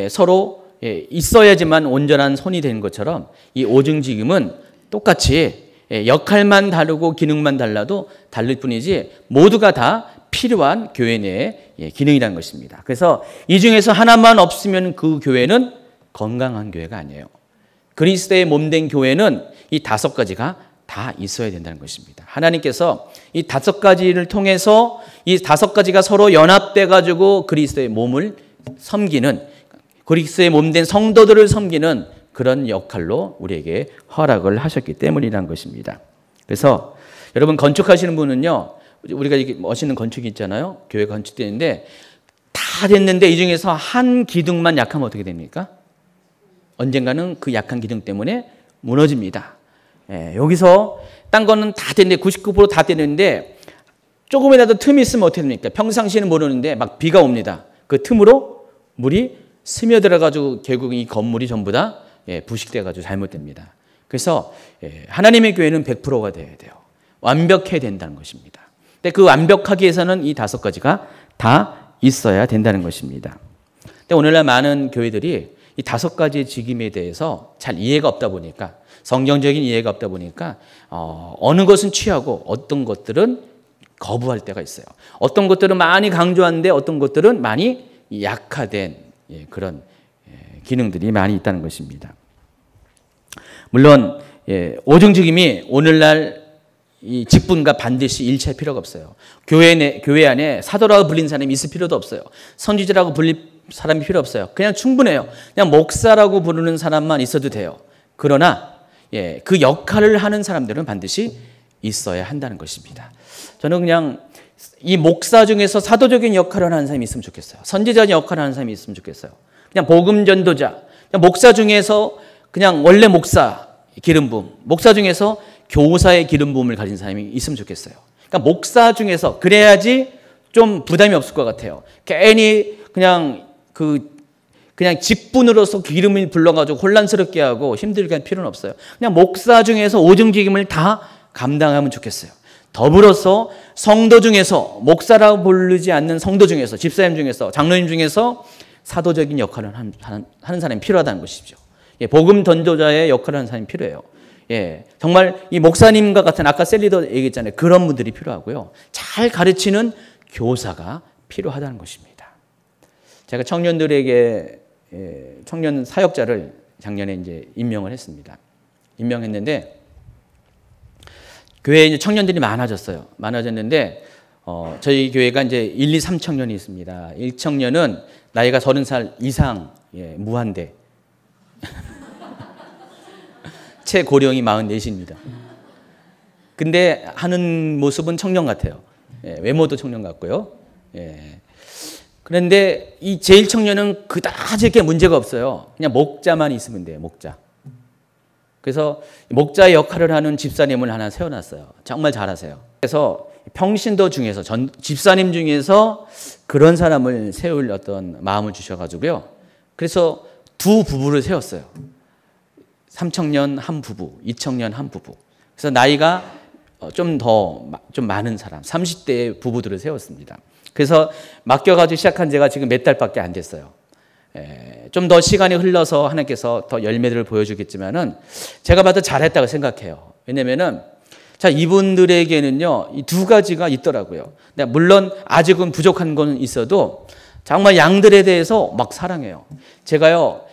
서로 있어야지만 온전한 손이 되는 것처럼 이 오중직임은 똑같이 역할만 다르고 기능만 달라도 다를 뿐이지 모두가 다 필요한 교회 내의 기능이라는 것입니다. 그래서 이 중에서 하나만 없으면 그 교회는 건강한 교회가 아니에요. 그리스도의 몸된 교회는 이 다섯 가지가 다 있어야 된다는 것입니다. 하나님께서 이 다섯 가지를 통해서 이 다섯 가지가 서로 연합돼 가지고 그리스도의 몸을 섬기는, 그리스도의 몸된 성도들을 섬기는 그런 역할로 우리에게 허락을 하셨기 때문이라는 것입니다. 그래서 여러분 건축하시는 분은요, 우리가 이게 멋있는 건축이 있잖아요. 교회 건축되는데 다 됐는데 이 중에서 한 기둥만 약하면 어떻게 됩니까? 언젠가는 그 약한 기둥 때문에 무너집니다. 예, 여기서 딴 거는 다 됐는데 99% 다 됐는데 조금이라도 틈이 있으면 어떻게 됩니까? 평상시에는 모르는데 막 비가 옵니다. 그 틈으로 물이 스며들어가지고 결국 이 건물이 전부 다 부식돼가지고 잘못됩니다. 그래서 하나님의 교회는 100%가 돼야 돼요. 완벽해야 된다는 것입니다. 근데 그 완벽하기 위해서는 이 다섯 가지가 다 있어야 된다는 것입니다. 근데 오늘날 많은 교회들이 이 다섯 가지의 직임에 대해서 잘 이해가 없다 보니까, 성경적인 이해가 없다 보니까 어느 것은 취하고 어떤 것들은 거부할 때가 있어요. 어떤 것들은 많이 강조하는데 어떤 것들은 많이 약화된 그런 기능들이 많이 있다는 것입니다. 물론 오중직임이 오늘날 이 직분과 반드시 일치할 필요가 없어요. 교회 안에 사도라고 불린 사람이 있을 필요도 없어요. 선지자라고 불릴 사람이 필요 없어요. 그냥 충분해요. 그냥 목사라고 부르는 사람만 있어도 돼요. 그러나 그 역할을 하는 사람들은 반드시 있어야 한다는 것입니다. 저는 그냥 이 목사 중에서 사도적인 역할을 하는 사람이 있으면 좋겠어요. 선지자 역할을 하는 사람이 있으면 좋겠어요. 그냥 복음 전도자, 그냥 목사 중에서 그냥 원래 목사 기름 부음, 목사 중에서 교사의 기름 부음을 가진 사람이 있으면 좋겠어요. 그러니까 목사 중에서 그래야지 좀 부담이 없을 것 같아요. 괜히 그냥 직분으로서 기름을 불러가지고 혼란스럽게 하고 힘들게 할 필요는 없어요. 그냥 목사 중에서 오중직임을 다 감당하면 좋겠어요. 더불어서 성도 중에서, 목사라고 부르지 않는 성도 중에서, 집사님 중에서, 장로님 중에서 사도적인 역할을 하는 사람이 필요하다는 것이죠. 예, 복음 던조자의 역할을 하는 사람이 필요해요. 예, 정말 이 목사님과 같은, 아까 셀리더 얘기했잖아요. 그런 분들이 필요하고요. 잘 가르치는 교사가 필요하다는 것입니다. 제가 청년들에게 청년 사역자를 작년에 이제 임명을 했습니다. 임명했는데 교회에 이제 청년들이 많아졌어요. 많아졌는데 저희 교회가 이제 1, 2, 3청년이 있습니다. 1청년은 나이가 30살 이상, 예, 무한대. 최고령이 44입니다. 근데 하는 모습은 청년 같아요. 예, 외모도 청년 같고요. 예. 그런데 이 제1청년은 그다지 이렇게 문제가 없어요. 그냥 목자만 있으면 돼요. 목자. 그래서 목자의 역할을 하는 집사님을 하나 세워놨어요. 정말 잘하세요. 그래서 평신도 중에서, 집사님 중에서 그런 사람을 세울 어떤 마음을 주셔가지고요. 그래서 두 부부를 세웠어요. 3청년 한 부부, 2청년 한 부부. 그래서 나이가 좀 많은 사람, 30대의 부부들을 세웠습니다. 그래서 맡겨가지고 시작한 지가 지금 몇 달밖에 안 됐어요. 좀 더 시간이 흘러서 하나님께서 더 열매들을 보여주겠지만은 제가 봐도 잘했다고 생각해요. 왜냐면은 자, 이분들에게는요, 이 두 가지가 있더라고요. 물론 아직은 부족한 건 있어도 정말 양들에 대해서 막 사랑해요. 제가요,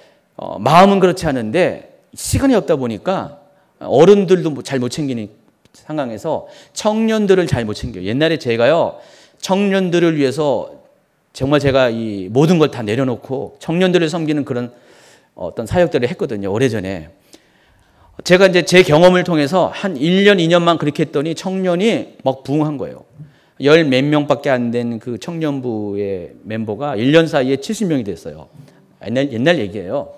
마음은 그렇지 않은데 시간이 없다 보니까 어른들도 잘 못 챙기는 상황에서 청년들을 잘 못 챙겨요. 옛날에 제가요, 청년들을 위해서 정말 제가 이 모든 걸 다 내려놓고 청년들을 섬기는 그런 어떤 사역들을 했거든요. 오래전에. 제가 이제 제 경험을 통해서 한 1년, 2년만 그렇게 했더니 청년이 막 부흥한 거예요. 10 몇 명밖에 안 된 그 청년부의 멤버가 1년 사이에 70명이 됐어요. 옛날 얘기예요.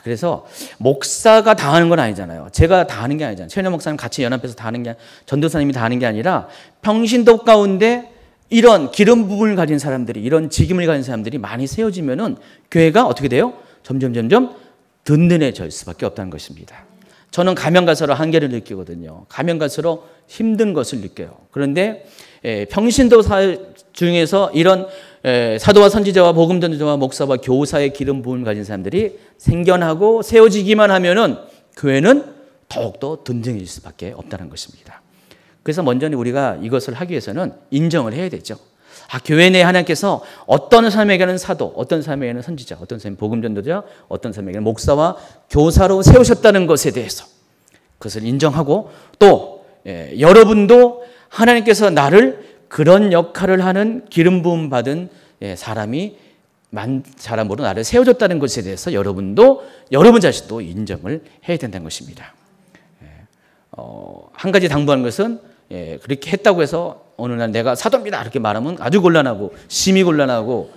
그래서 목사가 다 하는 건 아니잖아요. 제가 다 하는 게 아니잖아요. 최현영 목사님 같이 연합해서 다 하는 게, 전도사님이 다 하는 게 아니라 평신도 가운데 이런 기름 부음을 가진 사람들이, 이런 직임을 가진 사람들이 많이 세워지면은 교회가 어떻게 돼요? 점점 든든해질 수밖에 없다는 것입니다. 저는 가면 갈수록 한계를 느끼거든요. 가면 갈수록 힘든 것을 느껴요. 그런데 평신도 중에서 이런 사도와 선지자와 복음 전도자와 목사와 교사의 기름 부음을 가진 사람들이 생겨나고 세워지기만 하면은 교회는 더욱더 든든해질 수밖에 없다는 것입니다. 그래서 먼저 우리가 이것을 하기 위해서는 인정을 해야 되죠. 교회 내에 하나님께서 어떤 사람에게는 사도, 어떤 사람에게는 선지자, 어떤 사람에게는 복음 전도자, 어떤 사람에게는 목사와 교사로 세우셨다는 것에 대해서 그것을 인정하고 또 여러분도 하나님께서 나를 그런 역할을 하는 기름 부음 받은 사람으로 나를 세워줬다는 것에 대해서 여러분도 여러분 자신도 인정을 해야 된다는 것입니다. 한 가지 당부하는 것은 그렇게 했다고 해서 어느 날 내가 사도입니다 이렇게 말하면 아주 곤란하고 심히 곤란하고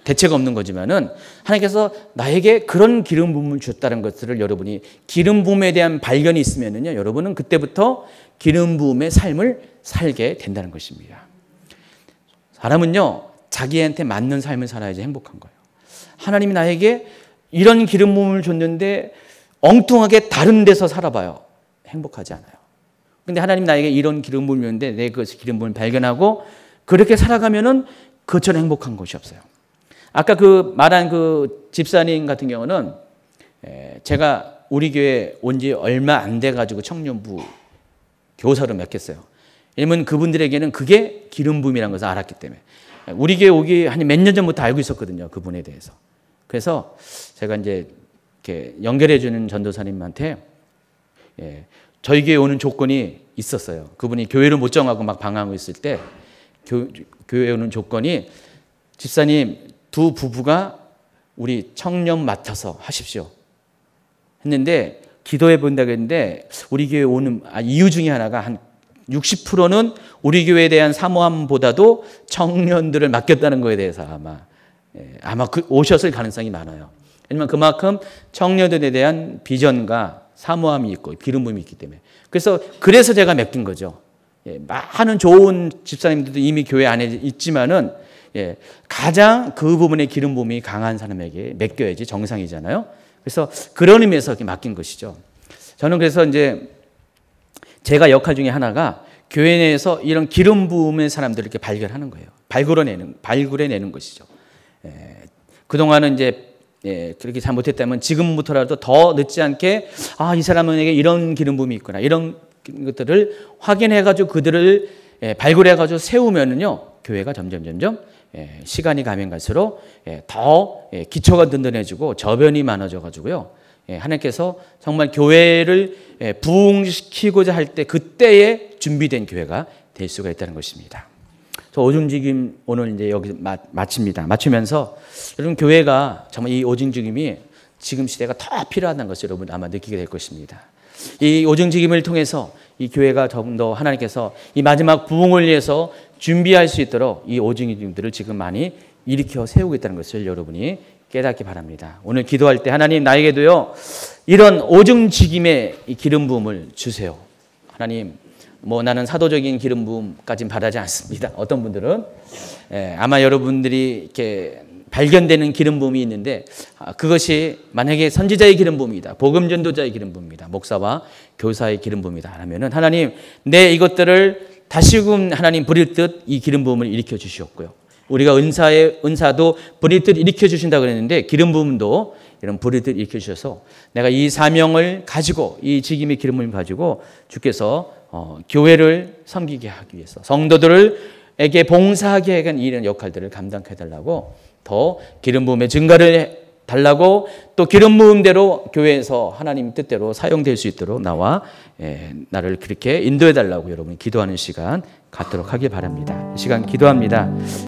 대책 없는 거지만은 하나님께서 나에게 그런 기름 부음을 주셨다는 것들을 여러분이 기름 부음에 대한 발견이 있으면은요, 여러분은 그때부터 기름 부음의 삶을 살게 된다는 것입니다. 사람은요, 자기한테 맞는 삶을 살아야지 행복한 거예요. 하나님이 나에게 이런 기름 부음을 줬는데 엉뚱하게 다른 데서 살아봐요. 행복하지 않아요. 근데 하나님 나에게 이런 기름 부음을 줬는데 내 그 기름 부음을 발견하고 그렇게 살아가면은 그처럼 행복한 것이 없어요. 아까 그 말한 그 집사님 같은 경우는 제가 우리 교회 온 지 얼마 안 돼가지고 청년부 교사로 맡겼어요. 왜냐면 그분들에게는 그게 기름 부음이라는 것을 알았기 때문에. 우리 교회 오기 한 몇 년 전부터 알고 있었거든요. 그분에 대해서. 그래서 제가 이제 이렇게 연결해 주는 전도사님한테 저희 교회 오는 조건이 있었어요. 그분이 교회를 못 정하고 막 방황하고 있을 때 교회에 오는 조건이 집사님 두 부부가 우리 청년 맡아서 하십시오 했는데 기도해 본다고 했는데 우리 교회 오는 이유 중에 하나가 한 60%는 우리 교회에 대한 사모함보다도 청년들을 맡겼다는 거에 대해서 아마 오셨을 가능성이 많아요. 왜냐면 그만큼 청년들에 대한 비전과 사모함이 있고 기름 부음이 있기 때문에. 그래서 제가 맡긴 거죠. 많은 좋은 집사님들도 이미 교회 안에 있지만은 가장 그 부분에 기름 부음이 강한 사람에게 맡겨야지 정상이잖아요. 그래서 그런 의미에서 이렇게 맡긴 것이죠. 저는 그래서 이제 제가 역할 중에 하나가 교회 내에서 이런 기름 부음의 사람들을 이렇게 발견하는 거예요. 발굴해내는 것이죠. 그동안은 이제 그렇게 잘못했다면 지금부터라도 더 늦지 않게 이 사람에게 이런 기름 부음이 있구나, 이런 것들을 확인해가지고 그들을 발굴해가지고 세우면은요, 교회가 점점 시간이 가면 갈수록 더 기초가 든든해지고 저변이 많아져가지고요, 하나님께서 정말 교회를 부흥시키고자 할 때 그때에 준비된 교회가 될 수가 있다는 것입니다. 저 오중직임 오늘 이제 여기 마칩니다. 마치면서 여러분, 교회가 정말 이 오중직임이 지금 시대가 더 필요하다는 것을 여러분 아마 느끼게 될 것입니다. 이 오중직임을 통해서 이 교회가 좀 더 하나님께서 이 마지막 부흥을 위해서 준비할 수 있도록 이 오중직임들을 지금 많이 일으켜 세우고 있다는 것을 여러분이 깨닫기 바랍니다. 오늘 기도할 때 하나님, 나에게도요 이런 오중직임의 이 기름 부음을 주세요. 하나님, 나는 사도적인 기름 부음까지는 바라지 않습니다. 어떤 분들은 아마 여러분들이 이렇게 발견되는 기름 부음이 있는데, 그것이 만약에 선지자의 기름 부음이다, 복음 전도자의 기름 부음이다, 목사와 교사의 기름 부음이다 하면은 하나님, 내 이것들을 다시금 하나님 부릴 듯 이 기름 부음을 일으켜 주시옵고요. 우리가 은사도 부릴 듯 일으켜 주신다 그랬는데, 기름 부음도 이런 부릴 듯 일으켜 주셔서 내가 이 사명을 가지고, 이 직임의 기름을 가지고 주께서 교회를 섬기게 하기 위해서, 성도들에게 봉사하게 하는 이런 역할들을 감당해 달라고, 더 기름 부음의 증가를 달라고, 또 기름 부음대로 교회에서 하나님 뜻대로 사용될 수 있도록 나를 그렇게 인도해 달라고 여러분이 기도하는 시간 갖도록 하길 바랍니다. 이 시간 기도합니다.